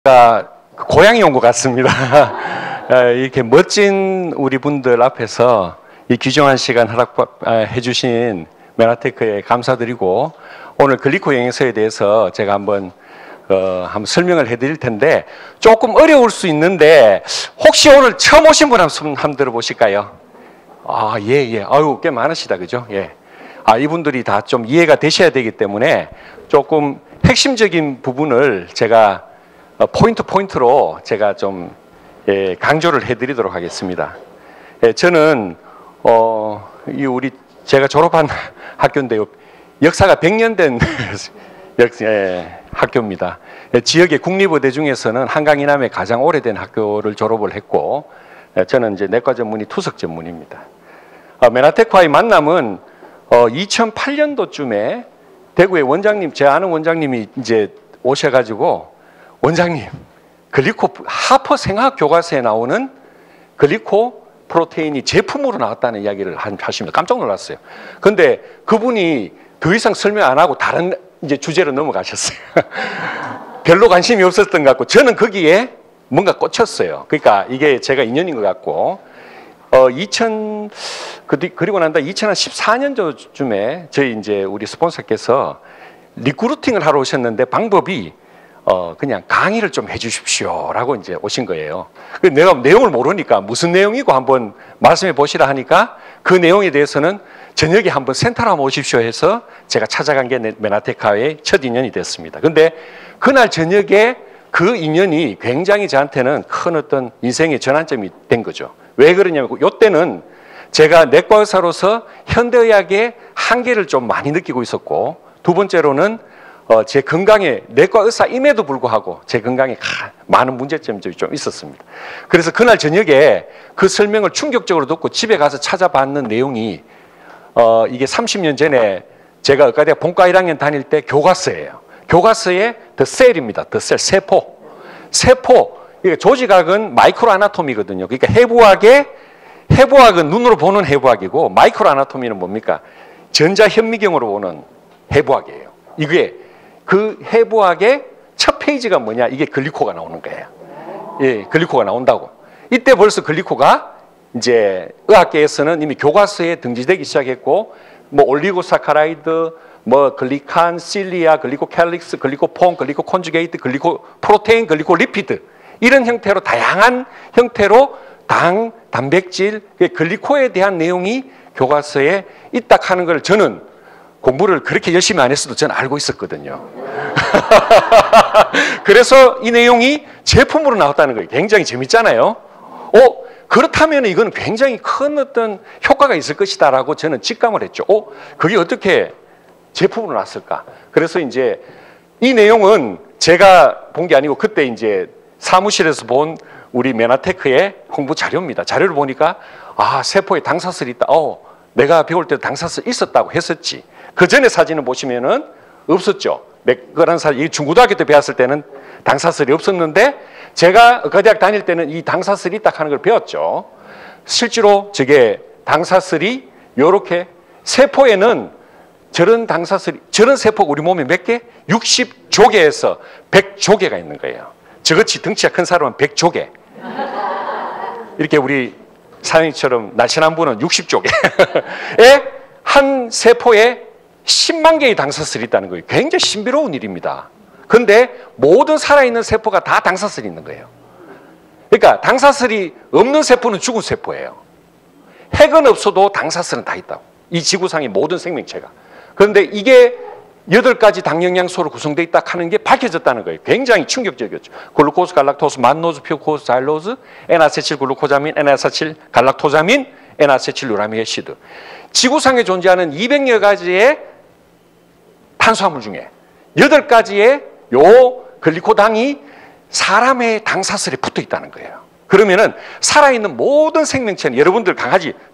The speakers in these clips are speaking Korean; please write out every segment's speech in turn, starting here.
고향이 온 것 같습니다. 이렇게 멋진 우리 분들 앞에서 이 귀중한 시간 허락해 주신 메나테크에 감사드리고, 오늘 글리코 영양소에 대해서 제가 한번 설명을 해드릴 텐데, 조금 어려울 수 있는데 혹시 오늘 처음 오신 분 한번 들어보실까요? 예. 아유, 꽤 많으시다, 그죠? 예. 이분들이 다 좀 이해가 되셔야 되기 때문에 조금 핵심적인 부분을 제가 포인트로 제가 좀 강조를 해드리도록 하겠습니다. 저는 제가 졸업한 학교인데요, 역사가 100년 된 학교입니다. 지역의 국립의대 중에서는 한강 이남에 가장 오래된 학교를 졸업을 했고, 저는 이제 내과 전문의 투석 전문입니다. 메나테크와의 만남은 2008년도쯤에 대구의 원장님, 제 아는 원장님이 이제 오셔가지고, 원장님, 글리코 하퍼 생화학 교과서에 나오는 글리코 프로테인이 제품으로 나왔다는 이야기를 하시면서 깜짝 놀랐어요. 근데 그분이 더 이상 설명 안 하고 다른 이제 주제로 넘어가셨어요. 별로 관심이 없었던 것 같고, 저는 거기에 뭔가 꽂혔어요. 그러니까 이게 제가 인연인 것 같고, 그리고 난 다음에 2014년도쯤에 저희 이제 우리 스폰서께서 리크루팅을 하러 오셨는데, 방법이 그냥 강의를 좀 해주십시오 라고 이제 오신 거예요. 내가 내용을 모르니까 무슨 내용이고 한번 말씀해 보시라 하니까, 그 내용에 대해서는 저녁에 한번 센터로 한번 오십시오 해서 제가 찾아간 게 메나테크와의 첫 인연이 됐습니다. 근데 그날 저녁에 그 인연이 굉장히 저한테는 큰 어떤 인생의 전환점이 된 거죠. 왜 그러냐면, 이때는 제가 내과 의사로서 현대의학의 한계를 좀 많이 느끼고 있었고, 두 번째로는 제 건강에, 내과 의사임에도 불구하고 제 건강에 많은 문제점이 좀 있었습니다. 그래서 그날 저녁에 그 설명을 충격적으로 듣고 집에 가서 찾아봤는 내용이, 이게 30년 전에 제가 의과대학 본과 1학년 다닐 때 교과서예요. 교과서의 더 셀입니다. 더 셀, 세포. 그러니까 조직학은 마이크로 아나토미거든요. 그러니까 해부학은 눈으로 보는 해부학이고, 마이크로 아나토미는 뭡니까? 전자현미경으로 보는 해부학이에요. 이게 그 해부학의 첫 페이지가 뭐냐? 이게 글리코가 나오는 거예요. 예, 글리코가 나온다고. 이때 벌써 글리코가 이제 의학계에서는 이미 교과서에 등재되기 시작했고, 뭐 올리고사카라이드, 뭐 글리칸, 실리아, 글리코캘릭스, 글리코폰, 글리코콘주게이트, 글리코프로테인, 글리코리피드, 이런 형태로 다양한 형태로 당, 단백질, 글리코에 대한 내용이 교과서에 있다 하는 걸 저는 공부를 그렇게 열심히 안 했어도 저는 알고 있었거든요. 그래서 이 내용이 제품으로 나왔다는 거예요. 굉장히 재밌잖아요. 그렇다면 이건 굉장히 큰 어떤 효과가 있을 것이다라고 저는 직감을 했죠. 그게 어떻게 제품으로 나왔을까? 그래서 이제 이 내용은 제가 본 게 아니고, 그때 이제 사무실에서 본 우리 메나테크의 홍보 자료입니다. 자료를 보니까, 세포에 당사슬이 있다. 내가 배울 때도 당사슬 있었다고 했었지. 그 전에 사진을 보시면은 없었죠. 그런 사진, 중고등학교 때 배웠을 때는 당사슬이 없었는데, 제가 의과대학 다닐 때는 이 당사슬이 있다 하는 걸 배웠죠. 실제로 저게 당사슬이 요렇게, 세포에는 저런 세포가 우리 몸에 몇 개? 60조개에서 100조개가 있는 거예요. 저같이 덩치가 큰 사람은 100조개. 이렇게 우리 사장님처럼 날씬한 분은 60조개에 한 세포에 10만 개의 당사슬이 있다는 거예요. 굉장히 신비로운 일입니다. 그런데 모든 살아있는 세포가 다 당사슬이 있는 거예요. 그러니까 당사슬이 없는 세포는 죽은 세포예요. 핵은 없어도 당사슬은 다 있다고. 이 지구상의 모든 생명체가. 그런데 이게 8가지 당영양소로 구성되어 있다 하는 게 밝혀졌다는 거예요. 굉장히 충격적이었죠. 글루코스, 갈락토스, 만노즈, 퓨코스, 자일로즈, N아세틸 글루코자민, N아세틸 갈락토자민, N아세틸 유라미에시드. 지구상에 존재하는 200여 가지의 탄수화물 중에 8가지의 요 글리코당이 사람의 당사슬에 붙어 있다는 거예요. 그러면은 살아있는 모든 생명체는, 여러분들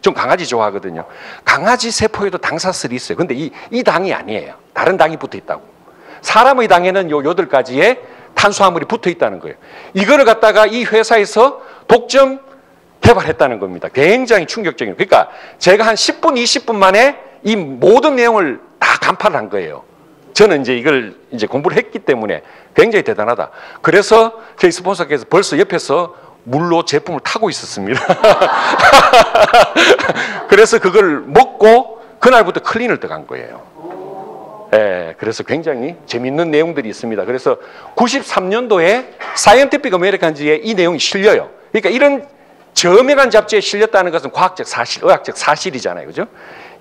좀 강아지 좋아하거든요. 강아지 세포에도 당사슬이 있어요. 근데 이 당이 아니에요. 다른 당이 붙어 있다고. 사람의 당에는 요 8가지의 탄수화물이 붙어 있다는 거예요. 이거를 갖다가 이 회사에서 독점 개발했다는 겁니다. 굉장히 충격적인. 그러니까 제가 한 10분, 20분 만에 이 모든 내용을 다 간파를 한 거예요. 저는 이제 이걸 이제 공부를 했기 때문에 굉장히 대단하다. 그래서 저희 스폰서께서 벌써 옆에서 물로 제품을 타고 있었습니다. 그래서 그걸 먹고 그날부터 클린을 들어간 거예요. 예, 그래서 굉장히 재밌는 내용들이 있습니다. 그래서 93년도에 사이언티픽 아메리칸지에 이 내용이 실려요. 그러니까 이런 저명한 잡지에 실렸다는 것은 과학적 사실, 의학적 사실이잖아요. 그죠?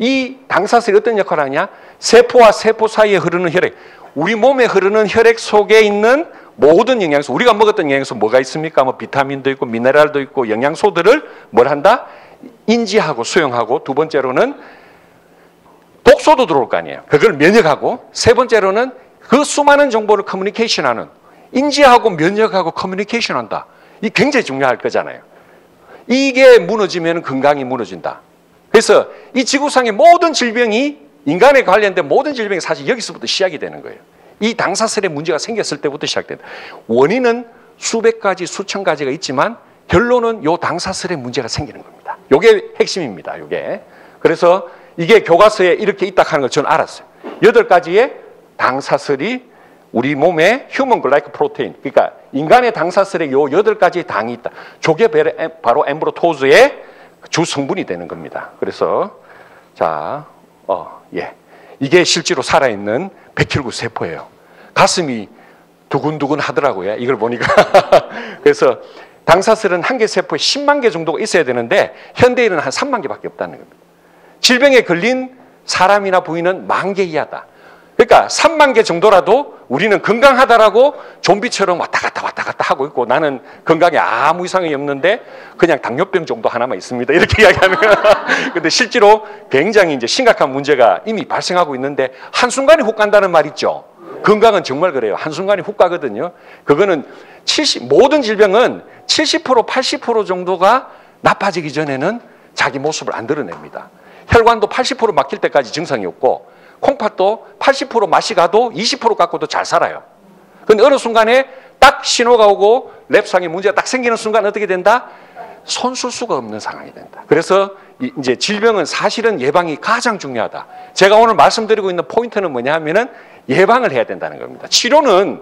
이 당사슬이 어떤 역할을 하냐? 세포와 세포 사이에 흐르는 혈액, 우리 몸에 흐르는 혈액 속에 있는 모든 영양소, 우리가 먹었던 영양소 뭐가 있습니까? 뭐 비타민도 있고 미네랄도 있고 영양소들을 뭘 한다? 인지하고 수용하고, 두 번째로는 독소도 들어올 거 아니에요. 그걸 면역하고, 세 번째로는 그 수많은 정보를 커뮤니케이션하는, 인지하고 면역하고 커뮤니케이션한다. 이 굉장히 중요할 거잖아요. 이게 무너지면 건강이 무너진다. 그래서 이 지구상의 모든 질병이, 인간에 관련된 모든 질병이 사실 여기서부터 시작이 되는 거예요. 이 당사슬에 문제가 생겼을 때부터 시작된다. 원인은 수백 가지, 수천 가지가 있지만 결론은 요 당사슬에 문제가 생기는 겁니다. 요게 핵심입니다. 요게. 그래서 이게 교과서에 이렇게 있다 하는 걸 저는 알았어요. 8가지의 당사슬이 우리 몸에 휴먼 글라이코 프로테인, 그러니까 인간의 당사슬에 요 8가지의 당이 있다. 저게 바로 엠브로토즈의 주 성분이 되는 겁니다. 그래서 자, 이게 실제로 살아있는 백혈구 세포예요. 가슴이 두근두근 하더라고요. 이걸 보니까. 그래서 당사슬은 한 개 세포에 10만 개 정도가 있어야 되는데 현대인은 한 3만 개밖에 없다는 겁니다. 질병에 걸린 사람이나 부인은 10,000개 이하다. 그러니까 3만 개 정도라도 우리는 건강하다라고 좀비처럼 왔다 갔다 하고 있고, 나는 건강에 아무 이상이 없는데 그냥 당뇨병 정도 하나만 있습니다. 이렇게 이야기하면. 근데 실제로 굉장히 이제 심각한 문제가 이미 발생하고 있는데 한순간에 훅 간다는 말 있죠. 건강은 정말 그래요. 한순간에 훅 가거든요. 그거는 모든 질병은 70%, 80% 정도가 나빠지기 전에는 자기 모습을 안 드러냅니다. 혈관도 80% 막힐 때까지 증상이 없고, 콩팥도 80% 맛이 가도 20% 갖고도 잘 살아요. 근데 어느 순간에 딱 신호가 오고 랩상에 문제가 딱 생기는 순간 어떻게 된다? 손 쓸 수가 없는 상황이 된다. 그래서 이제 질병은 사실은 예방이 가장 중요하다. 제가 오늘 말씀드리고 있는 포인트는 뭐냐 하면은 예방을 해야 된다는 겁니다. 치료는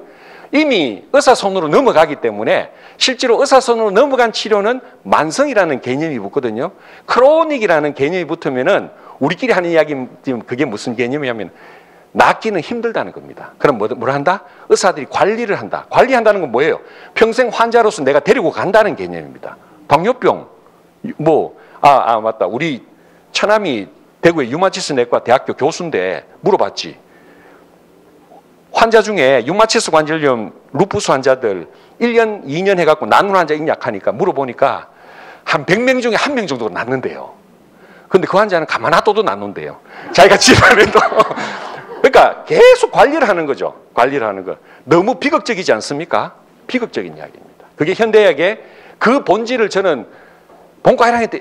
이미 의사손으로 넘어가기 때문에, 실제로 의사손으로 넘어간 치료는 만성이라는 개념이 붙거든요. 크로닉이라는 개념이 붙으면은 우리끼리 하는 이야기, 그게 무슨 개념이냐면 낫기는 힘들다는 겁니다. 그럼 뭘 한다? 의사들이 관리를 한다. 관리한다는 건 뭐예요? 평생 환자로서 내가 데리고 간다는 개념입니다. 당뇨병, 맞다. 우리 처남이 대구의 유마티스 내과 대학교 교수인데 물어봤지. 환자 중에 류마티스 관절염, 루푸스 환자들 1년, 2년 해갖고 낫는 환자 인약하니까 물어보니까 한 100명 중에 1명 정도가 낫는데요. 근데 그 환자는 가만 놔둬도 낫는데요. 자기가 치료해도. 그러니까 계속 관리를 하는 거죠. 관리를 하는 거. 너무 비극적이지 않습니까? 비극적인 이야기입니다. 그게 현대의학의 그 본질을 저는 본과 1학년 때,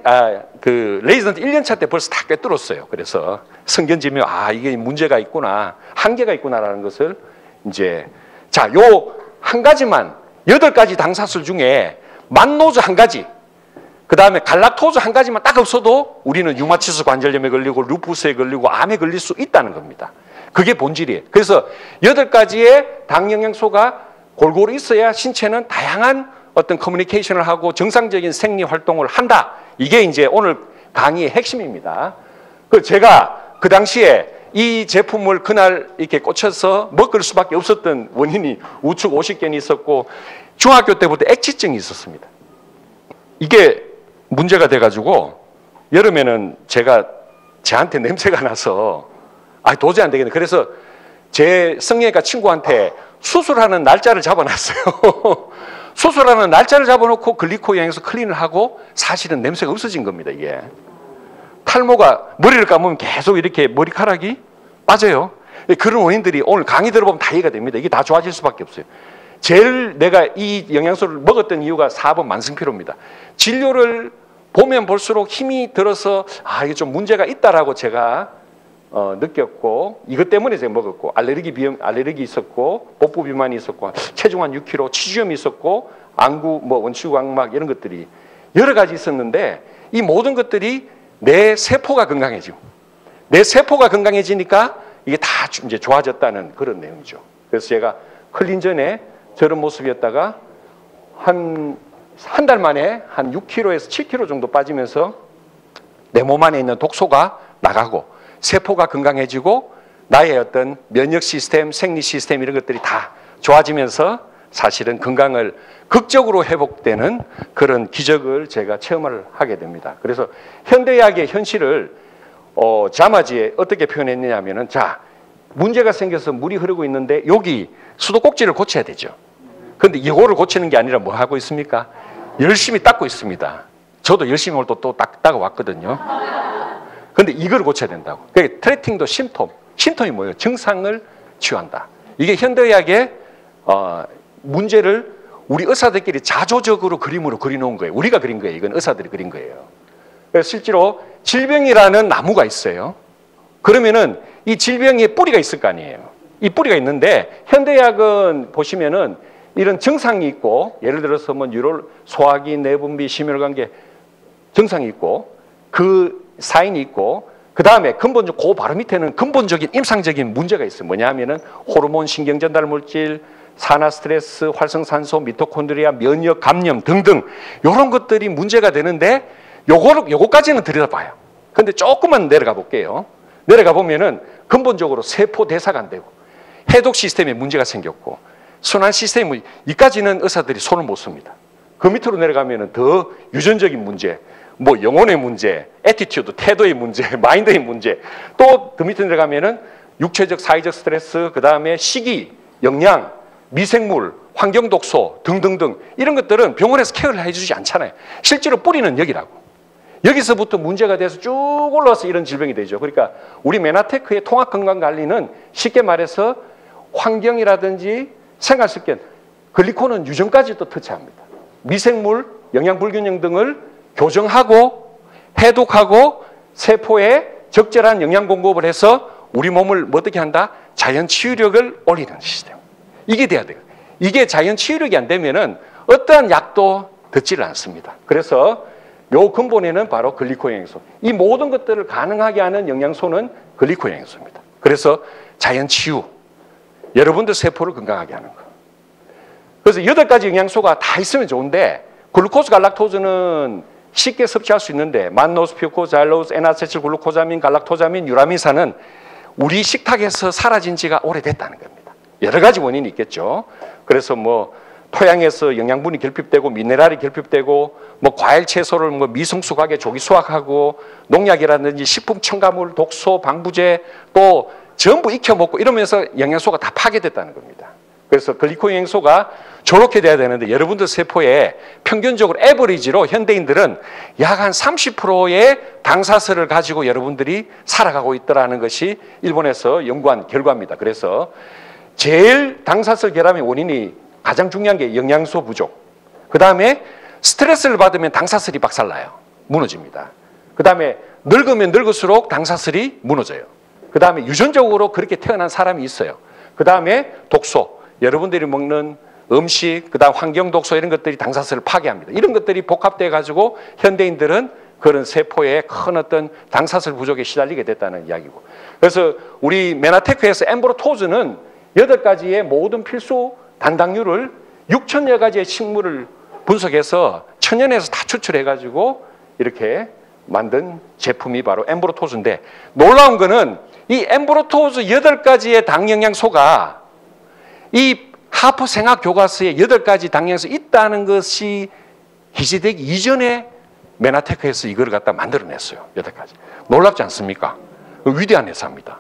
레지던트 1년차 때 벌써 다 꿰뚫었어요. 그래서 성견지명, 이게 문제가 있구나, 한계가 있구나라는 것을 이제, 요 한 가지만, 8가지 당사슬 중에 만노즈 한 가지, 그 다음에 갈락토즈 한 가지만 딱 없어도 우리는 류마티스 관절염에 걸리고 루푸스에 걸리고 암에 걸릴 수 있다는 겁니다. 그게 본질이에요. 그래서 8가지의 당 영양소가 골고루 있어야 신체는 다양한 어떤 커뮤니케이션을 하고 정상적인 생리 활동을 한다. 이게 이제 오늘 강의의 핵심입니다. 제가 그 당시에 이 제품을 그날 이렇게 꽂혀서 먹을 수밖에 없었던 원인이 우측 오십견이 있었고, 중학교 때부터 액취증이 있었습니다. 이게 문제가 돼가지고 여름에는 제한테 냄새가 나서 도저히 안 되겠네. 그래서 제 성형외과 친구한테 수술하는 날짜를 잡아놨어요. 수술하는 날짜를 잡아놓고 글리코 영양소 클린을 하고, 사실은 냄새가 없어진 겁니다. 이게 탈모가, 머리를 감으면 계속 이렇게 머리카락이 빠져요. 그런 원인들이 오늘 강의 들어보면 다 이해가 됩니다. 이게 다 좋아질 수밖에 없어요. 제일 내가 이 영양소를 먹었던 이유가 4번 만성피로입니다. 진료를 보면 볼수록 힘이 들어서 이게 좀 문제가 있다라고 제가 느꼈고, 이것 때문에 제가 먹었고, 알레르기 있었고, 복부 비만이 있었고, 체중 한 6kg, 치주염이 있었고, 안구, 원추광막 이런 것들이 여러 가지 있었는데, 이 모든 것들이 내 세포가 건강해지고, 내 세포가 건강해지니까 이게 다 이제 좋아졌다는 그런 내용이죠. 그래서 제가 흘린 전에 저런 모습이었다가 한 달 만에 한 6kg에서 7kg 정도 빠지면서 내 몸 안에 있는 독소가 나가고 세포가 건강해지고 나의 어떤 면역 시스템, 생리 시스템 이런 것들이 다 좋아지면서 사실은 건강을 극적으로 회복되는 그런 기적을 제가 체험을 하게 됩니다. 그래서 현대의학의 현실을 자마지에 어떻게 표현했느냐 하면은, 자, 문제가 생겨서 물이 흐르고 있는데 여기 수도꼭지를 고쳐야 되죠. 그런데 이거를 고치는 게 아니라 뭐 하고 있습니까? 열심히 닦고 있습니다. 저도 열심히 오늘 또 닦다가 왔거든요. 그런데 이걸 고쳐야 된다고. 그러니까 트리팅도 심톰이 뭐예요? 증상을 치유한다. 이게 현대의학의 문제를 우리 의사들끼리 자조적으로 그림으로 그려놓은 거예요. 우리가 그린 거예요. 이건 의사들이 그린 거예요. 그래서 실제로 질병이라는 나무가 있어요. 그러면은 이 질병에 뿌리가 있을 거 아니에요. 이 뿌리가 있는데 현대의학은 보시면은 이런 증상이 있고, 예를 들어서 뭐 소화기, 내분비, 심혈관계 증상이 있고, 그 사인이 있고, 그 다음에 근본적 그 바로 밑에는 근본적인 임상적인 문제가 있어요. 뭐냐 하면은 호르몬, 신경전달 물질, 산화 스트레스, 활성산소, 미토콘드리아, 면역, 감염 등등 이런 것들이 문제가 되는데 요거까지는 들여다봐요. 근데 조금만 내려가 볼게요. 내려가 보면은 근본적으로 세포 대사가 안 되고 해독 시스템에 문제가 생겼고 순환 시스템이, 이까지는 의사들이 손을 못 씁니다. 그 밑으로 내려가면은 더 유전적인 문제, 뭐 영혼의 문제, 애티튜드, 태도의 문제, 마인드의 문제, 또 그 밑에 내려가면은 육체적, 사회적 스트레스, 그 다음에 식이, 영양, 미생물, 환경 독소 등등등 이런 것들은 병원에서 케어를 해주지 않잖아요. 실제로 뿌리는 여기라고. 여기서부터 문제가 돼서 쭉 올라와서 이런 질병이 되죠. 그러니까 우리 메나테크의 통합건강관리는 쉽게 말해서 환경이라든지 생활습관, 글리코는 유전까지도 터치합니다. 미생물, 영양불균형 등을 교정하고 해독하고 세포에 적절한 영양 공급을 해서 우리 몸을 어떻게 한다? 자연 치유력을 올리는 시스템. 이게 돼야 돼요. 이게 자연 치유력이 안 되면은 어떠한 약도 듣지를 않습니다. 그래서 요 근본에는 바로 글리코 영양소. 이 모든 것들을 가능하게 하는 영양소는 글리코 영양소입니다. 그래서 자연 치유. 여러분들 세포를 건강하게 하는 거. 그래서 8가지 영양소가 다 있으면 좋은데 글루코스, 갈락토즈는 쉽게 섭취할 수 있는데 만노스, 퓨코스, 알로스, 에나세틸 글루코자민, 갈락토자민, 유라민산은 우리 식탁에서 사라진 지가 오래됐다는 겁니다. 여러 가지 원인이 있겠죠. 그래서 뭐 토양에서 영양분이 결핍되고 미네랄이 결핍되고 뭐 과일 채소를 뭐 미성숙하게 조기 수확하고 농약이라든지 식품 첨가물, 독소, 방부제 또 전부 익혀 먹고 이러면서 영양소가 다 파괴됐다는 겁니다. 그래서 글리코 영양소가 저렇게 돼야 되는데 여러분들 세포에 평균적으로 에버리지로 현대인들은 약 한 30%의 당사슬을 가지고 여러분들이 살아가고 있다는 것이 일본에서 연구한 결과입니다. 그래서 제일 당사슬 결함의 원인이 가장 중요한 게 영양소 부족. 그 다음에 스트레스를 받으면 당사슬이 박살나요. 무너집니다. 그 다음에 늙으면 늙을수록 당사슬이 무너져요. 그 다음에 유전적으로 그렇게 태어난 사람이 있어요. 그 다음에 독소. 여러분들이 먹는 음식, 그 다음 환경 독소 이런 것들이 당사슬을 파괴합니다. 이런 것들이 복합돼 가지고 현대인들은 그런 세포에 큰 어떤 당사슬 부족에 시달리게 됐다는 이야기고. 그래서 우리 메나테크에서 엠브로토즈는 8가지의 모든 필수 단당류를 6천여 가지의 식물을 분석해서 천연에서 다 추출해 가지고 이렇게 만든 제품이 바로 엠브로토즈인데, 놀라운 거는 이 엠브로토즈 8가지의 당 영양소가 이 하프 생학 교과서에 8가지 당 영양소 있다는 것이 희재되기 이전에 메나테크에서 이걸 갖다 만들어냈어요. 8가지. 놀랍지 않습니까? 위대한 회사입니다.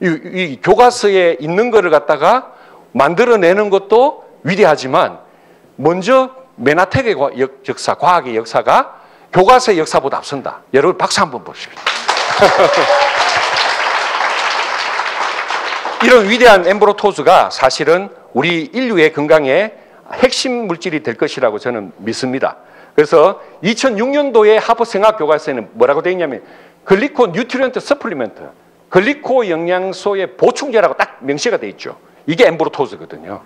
이 교과서에 있는 거를 갖다가 만들어내는 것도 위대하지만 먼저 메나텍의 역사, 과학의 역사가 교과서의 역사보다 앞선다. 여러분 박수 한번 보십시오. 이런 위대한 엠브로토즈가 사실은 우리 인류의 건강에 핵심 물질이 될 것이라고 저는 믿습니다. 그래서 2006년도에 하버 생학 교과서에는 뭐라고 되어 있냐면 글리코 뉴트리언트 서플리먼트, 글리코 영양소의 보충제라고 딱 명시가 되어 있죠. 이게 엠브로토즈거든요.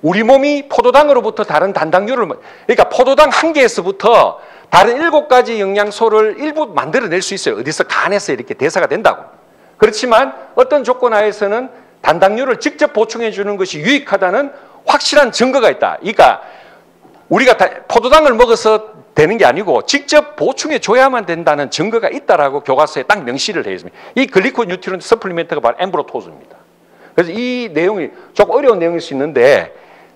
우리 몸이 포도당으로부터 다른 단당류를, 그러니까 포도당 한 개에서부터 다른 7가지 영양소를 일부 만들어낼 수 있어요. 어디서 간에서 이렇게 대사가 된다고. 그렇지만 어떤 조건 하에서는 단당류를 직접 보충해 주는 것이 유익하다는 확실한 증거가 있다. 그러니까 우리가 포도당을 먹어서 되는 게 아니고 직접 보충해 줘야만 된다는 증거가 있다라고 교과서에 딱 명시를 되어 있습니다. 이 글리코 뉴트리언트 서플리멘트가 바로 엠브로토즈입니다. 그래서 이 내용이 조금 어려운 내용일 수 있는데,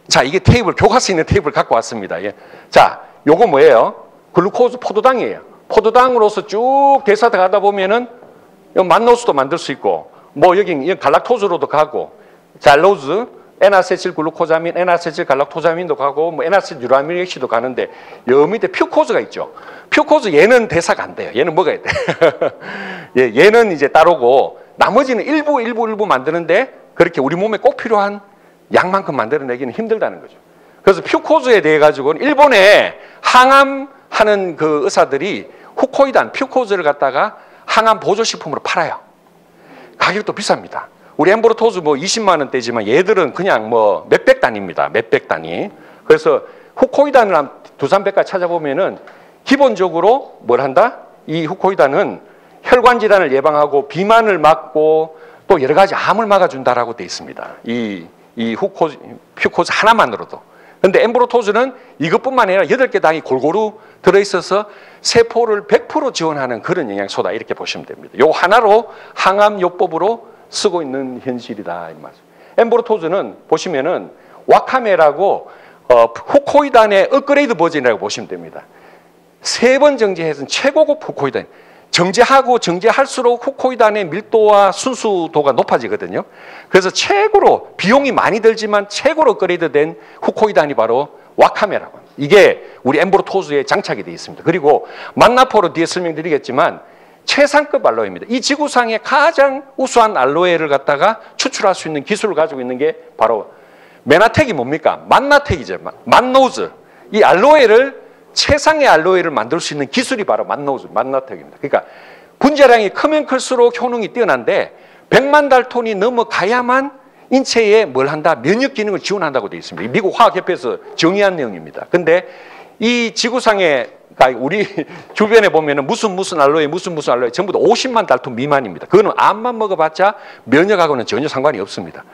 자, 이게 테이블, 교과서에 있는 테이블 갖고 왔습니다. 예. 자, 요거 뭐예요? 글루코즈 포도당이에요. 포도당으로서 쭉 대사가 가다 보면은 만노스도 만들 수 있고, 뭐 여기 갈락토즈로도 가고, 잘로즈, N아세틸 글루코자민, N아세틸 갈락토자민도 가고, 뭐 N아세틸 유라밀액시도 가는데, 여 밑에 퓨코즈가 있죠. 퓨코즈 얘는 대사가 안 돼요. 얘는 먹어야 돼. 예, 얘는 이제 따로고, 나머지는 일부 만드는데, 그렇게 우리 몸에 꼭 필요한 양만큼 만들어내기는 힘들다는 거죠. 그래서 퓨코즈에 대해 가지고는 일본에 항암하는 그 의사들이 후코이단, 퓨코즈를 갖다가 항암 보조식품으로 팔아요. 가격도 비쌉니다. 우리 엠브로토즈 뭐 20만 원대지만 얘들은 그냥 뭐 몇백 단위입니다. 몇백 단위. 그래서 후코이단을 두산백과 찾아보면은 기본적으로 뭘 한다? 이 후코이단은 혈관 질환을 예방하고 비만을 막고 또 여러 가지 암을 막아준다라고 돼 있습니다. 이 퓨코즈 하나만으로도. 근데 엠브로토즈는 이것뿐만 아니라 8개 당이 골고루 들어있어서 세포를 100% 지원하는 그런 영양소다, 이렇게 보시면 됩니다. 요 하나로 항암요법으로 쓰고 있는 현실이다, 이 말씀. 엠브로토즈는 보시면은 와카메라고 후코이단의 업그레이드 버전이라고 보시면 됩니다. 3번 정제해서는 최고급 후코이단. 정제할수록 후코이단의 밀도와 순수도가 높아지거든요. 그래서 최고로 비용이 많이 들지만 최고로 업그레이드된 후코이단이 바로 와카메라고 합니다. 이게 우리 엠브로토즈에 장착이 되어 있습니다. 그리고 만나포로 뒤에 설명드리겠지만 최상급 알로에입니다. 이 지구상에 가장 우수한 알로에를 갖다가 추출할 수 있는 기술을 가지고 있는 게 바로 메나텍이 뭡니까? 만나텍이죠. 만노즈. 이 알로에를 최상의 알로에를 만들 수 있는 기술이 바로 만나텍입니다. 그러니까 분자량이 크면 클수록 효능이 뛰어난데 100만 달톤이 넘어가야만 인체에 뭘 한다? 면역 기능을 지원한다고 되어 있습니다. 미국 화학협회에서 정의한 내용입니다. 근데 이 지구상에 우리 주변에 보면은 무슨 알로에 전부 다 50만 달톤 미만입니다. 그거는 암만 먹어봤자 면역하고는 전혀 상관이 없습니다.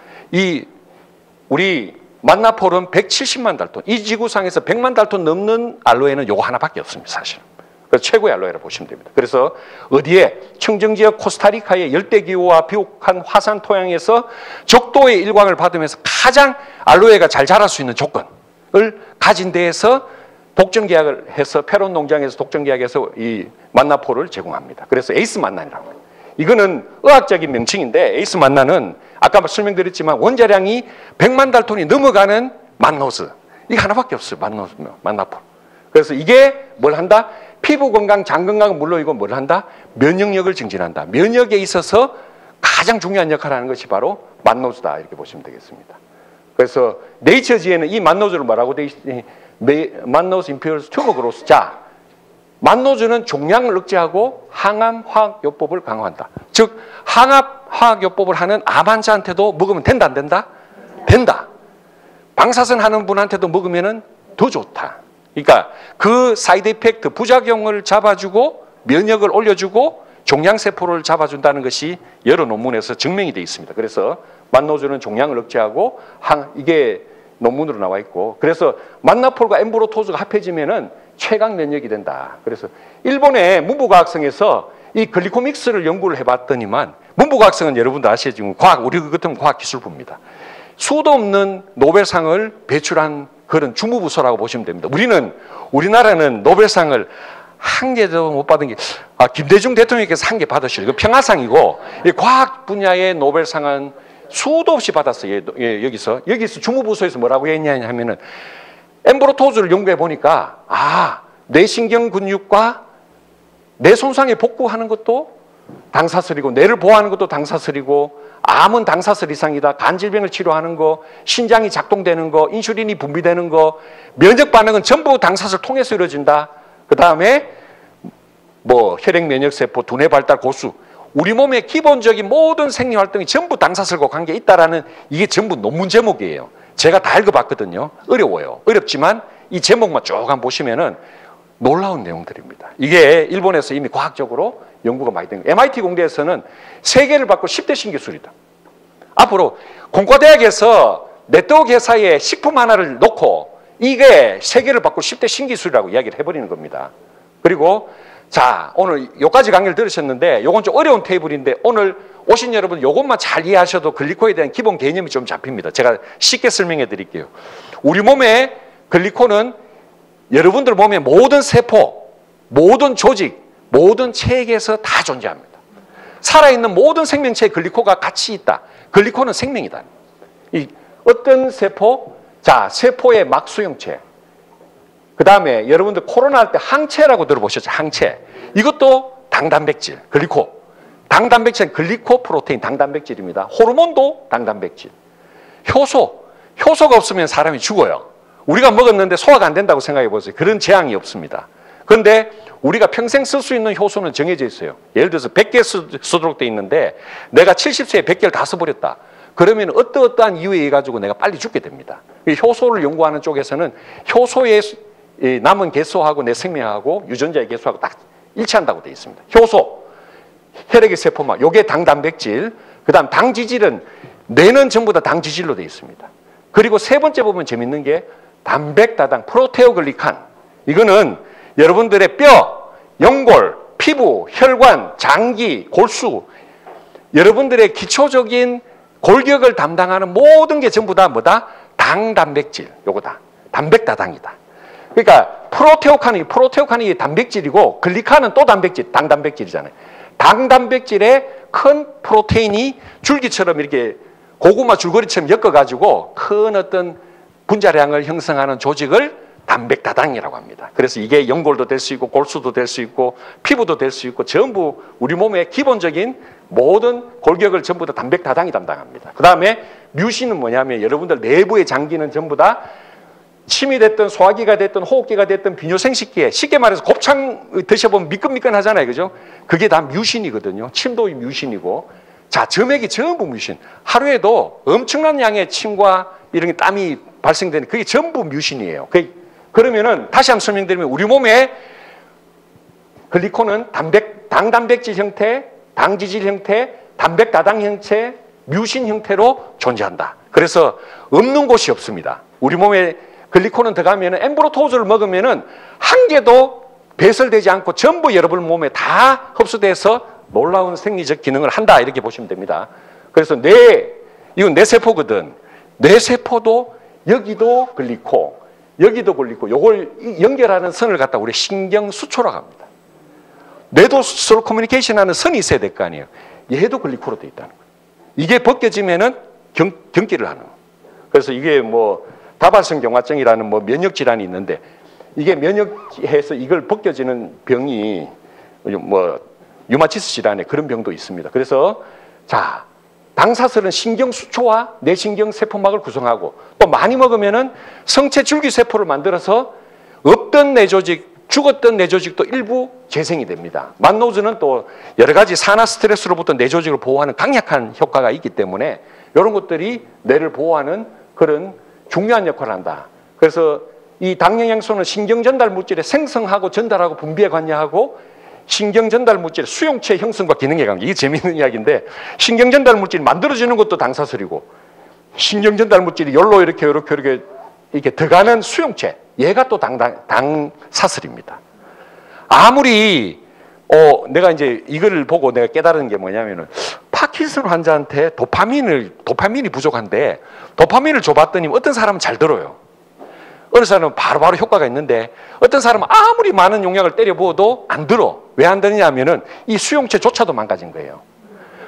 우리 만나폴은 170만 달톤. 이 지구상에서 100만 달톤 넘는 알로에는 요거 하나밖에 없습니다, 사실은. 그래서 최고의 알로에라고 보시면 됩니다. 그래서 어디에 청정지역 코스타리카의 열대기후와 비옥한 화산 토양에서 적도의 일광을 받으면서 가장 알로에가 잘 자랄 수 있는 조건을 가진 데에서 독점계약을 해서 페론 농장에서 독점계약해서 이 만나폴을 제공합니다. 그래서 에이스 만나이라고 합니다. 이거는 의학적인 명칭인데 에이스 만나는 아까 설명드렸지만 원자량이 100만 달톤이 넘어가는 만노즈. 이게 하나밖에 없어요. 만나폴. 그래서 이게 뭘 한다? 피부 건강, 장 건강은 물론이고 뭘 한다? 면역력을 증진한다. 면역에 있어서 가장 중요한 역할을 하는 것이 바로 만노즈다, 이렇게 보시면 되겠습니다. 그래서 네이처지에는 이 만노즈를 뭐라고 돼 있지? 만노즈 임피어스 튜버그로스. 자, 만노즈는 종양을 억제하고 항암 화학요법을 강화한다. 즉 항암 화학요법을 하는 암 환자한테도 먹으면 된다, 안 된다? 된다. 방사선 하는 분한테도 먹으면 더 좋다. 그러니까 그 사이드 이펙트, 부작용을 잡아주고 면역을 올려주고 종양세포를 잡아준다는 것이 여러 논문에서 증명이 되어 있습니다. 그래서 만노즈는 종양을 억제하고 이게 논문으로 나와 있고, 그래서 만나폴과 엠브로토즈가 합해지면은 최강 면역이 된다. 그래서 일본의 문부과학성에서 이 글리코믹스를 연구를 해봤더니만, 문부과학성은 여러분도 아시지만 우리 같은 과학기술부입니다. 수도 없는 노벨상을 배출한 그런 주무부서라고 보시면 됩니다. 우리나라는 노벨상을 한 개도 못 받은 게, 김대중 대통령께서 한 개 받으시고, 이거 평화상이고, 이 과학 분야의 노벨상은 수도 없이 받았어요. 여기서 주무부서에서 뭐라고 했냐 하면은, 엠브로토즈를 연구해 보니까 뇌신경 근육과 뇌 손상에 복구하는 것도 당사슬이고, 뇌를 보호하는 것도 당사슬이고, 암은 당사슬 이상이다. 간 질병을 치료하는 거, 신장이 작동되는 거, 인슐린이 분비되는 거, 면역 반응은 전부 당사슬 통해서 이루어진다. 그 다음에 뭐 혈액 면역 세포, 두뇌 발달, 고수, 우리 몸의 기본적인 모든 생리 활동이 전부 당사슬과 관계 있다라는, 이게 전부 논문 제목이에요. 제가 다 읽어봤거든요. 어려워요. 어렵지만 이 제목만 쭉 한번 보시면은 놀라운 내용들입니다. 이게 일본에서 이미 과학적으로 연구가 많이 된 거예요. MIT 공대에서는 세계를 바꿀 10대 신기술이다. 앞으로 공과대학에서 네트워크 회사에 식품 하나를 놓고 이게 세계를 바꿀 10대 신기술이라고 이야기를 해버리는 겁니다. 그리고 자, 오늘 요까지 강의를 들으셨는데 요건 좀 어려운 테이블인데 오늘 오신 여러분 요것만 잘 이해하셔도 글리코에 대한 기본 개념이 좀 잡힙니다. 제가 쉽게 설명해 드릴게요. 우리 몸에 글리코는 여러분들 몸의 모든 세포, 모든 조직, 모든 체액에서 다 존재합니다. 살아있는 모든 생명체에 글리코가 같이 있다. 글리코는 생명이다. 이 어떤 세포? 자, 세포의 막수형체. 그 다음에 여러분들 코로나 할 때 항체라고 들어보셨죠? 항체. 이것도 당단백질, 글리코. 당단백질은 글리코 프로테인 당단백질입니다. 호르몬도 당단백질. 효소. 효소가 없으면 사람이 죽어요. 우리가 먹었는데 소화가 안 된다고 생각해 보세요. 그런 재앙이 없습니다. 그런데 우리가 평생 쓸 수 있는 효소는 정해져 있어요. 예를 들어서 100개 쓰도록 돼 있는데 내가 70세에 100개를 다 써버렸다. 그러면 어떠한 이유에 의해 가지고 내가 빨리 죽게 됩니다. 효소를 연구하는 쪽에서는 효소의 남은 개수하고 내 생명하고 유전자의 개수하고 딱 일치한다고 돼 있습니다. 효소, 혈액의 세포막, 요게 당단백질. 그 다음 당지질은 뇌는 전부 다 당지질로 돼 있습니다. 그리고 세 번째 보면 재밌는 게 단백다당, 프로테오글리칸. 이거는 여러분들의 뼈, 연골, 피부, 혈관, 장기, 골수, 여러분들의 기초적인 골격을 담당하는 모든 게 전부 다 뭐다? 당단백질, 요거다. 단백다당이다. 그러니까 프로테오칸이 단백질이고 글리칸은 또 단백질, 당단백질이잖아요. 당단백질에 큰 프로테인이 줄기처럼 이렇게 고구마 줄거리처럼 엮어가지고 큰 어떤 분자량을 형성하는 조직을 단백다당이라고 합니다. 그래서 이게 연골도 될 수 있고 골수도 될 수 있고 피부도 될 수 있고 전부 우리 몸의 기본적인 모든 골격을 전부 다 단백다당이 담당합니다. 그 다음에 뮤신은 뭐냐면 여러분들 내부의 장기는 전부 다 침이 됐든 소화기가 됐든 호흡기가 됐든 비뇨생식기에 쉽게 말해서 곱창 드셔보면 미끈미끈하잖아요. 그죠? 그게 다 뮤신이거든요. 침도 뮤신이고 자, 점액이 전부 뮤신. 하루에도 엄청난 양의 침과 이런 게 땀이 발생되는 그게 전부 뮤신이에요. 그러면은 다시 한번 설명드리면 우리 몸에 글리코는 당단백질 형태, 당지질 형태, 단백다당 형태, 뮤신 형태로 존재한다. 그래서 없는 곳이 없습니다. 우리 몸에 글리코는 들어가면은 엠브로토즈를 먹으면은 한 개도 배설되지 않고 전부 여러분 몸에 다 흡수돼서 놀라운 생리적 기능을 한다. 이렇게 보시면 됩니다. 그래서 이건 뇌세포거든. 뇌세포도 여기도 글리코, 여기도 글리코, 요걸 연결하는 선을 갖다 우리 신경수초라고 합니다. 뇌도 서로 커뮤니케이션 하는 선이 있어야 될 거 아니에요. 얘도 글리코로 되어 있다는 거예요. 이게 벗겨지면은 경기를 하는 거예요. 그래서 이게 뭐 다발성 경화증이라는 뭐 면역 질환이 있는데 이게 면역해서 이걸 벗겨지는 병이 뭐 류마티스 질환의 그런 병도 있습니다. 그래서 자, 당사슬은 신경수초와 뇌신경세포막을 구성하고 또 많이 먹으면은 성체 줄기세포를 만들어서 없던 뇌조직, 죽었던 뇌조직도 일부 재생이 됩니다. 만노즈는 또 여러 가지 산화 스트레스로부터 뇌조직을 보호하는 강력한 효과가 있기 때문에 이런 것들이 뇌를 보호하는 그런 중요한 역할을 한다. 그래서 이 당영양소는 신경전달 물질의 생성하고 전달하고 분비에 관여하고 신경전달 물질의 수용체 형성과 기능에 관계. 이게 재미있는 이야기인데 신경전달 물질이 만들어지는 것도 당사슬이고 신경전달 물질이 열로 이렇게 들어가는 수용체 얘가 또 당사슬입니다. 아무리 내가 이제 이걸 보고 내가 깨달은 게 뭐냐면은 파킨슨 환자한테 도파민이 부족한데 도파민을 줘봤더니 어떤 사람은 잘 들어요. 어느 사람은 바로바로 효과가 있는데 어떤 사람은 아무리 많은 용량을 때려 부어도 안 들어. 왜 안 되느냐 하면은 이 수용체조차도 망가진 거예요.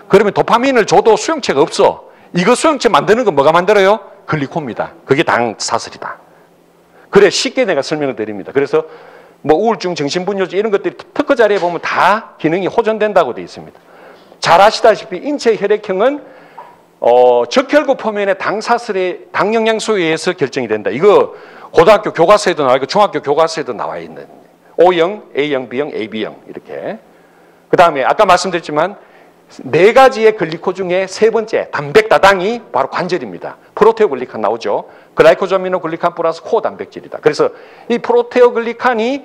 그러면 도파민을 줘도 수용체가 없어. 이거 수용체 만드는 건 뭐가 만들어요? 글리코입니다. 그게 당사슬이다. 그래 쉽게 내가 설명을 드립니다. 그래서 뭐 우울증, 정신분열증 이런 것들이 특허 자리에 보면 다 기능이 호전된다고 되어 있습니다. 잘 아시다시피 인체 혈액형은 적혈구 표면의 당사슬의 당영양소에 의해서 결정이 된다. 이거 고등학교 교과서에도 나와 있고 중학교 교과서에도 나와 있는 O형, A형, B형, AB형 이렇게. 그 다음에 아까 말씀드렸지만 4가지의 글리코 중에 세 번째 단백다당이 바로 관절입니다. 프로테오글리칸 나오죠. 글라이코조아미노글리칸 플러스 코어 단백질이다. 그래서 이 프로테오글리칸이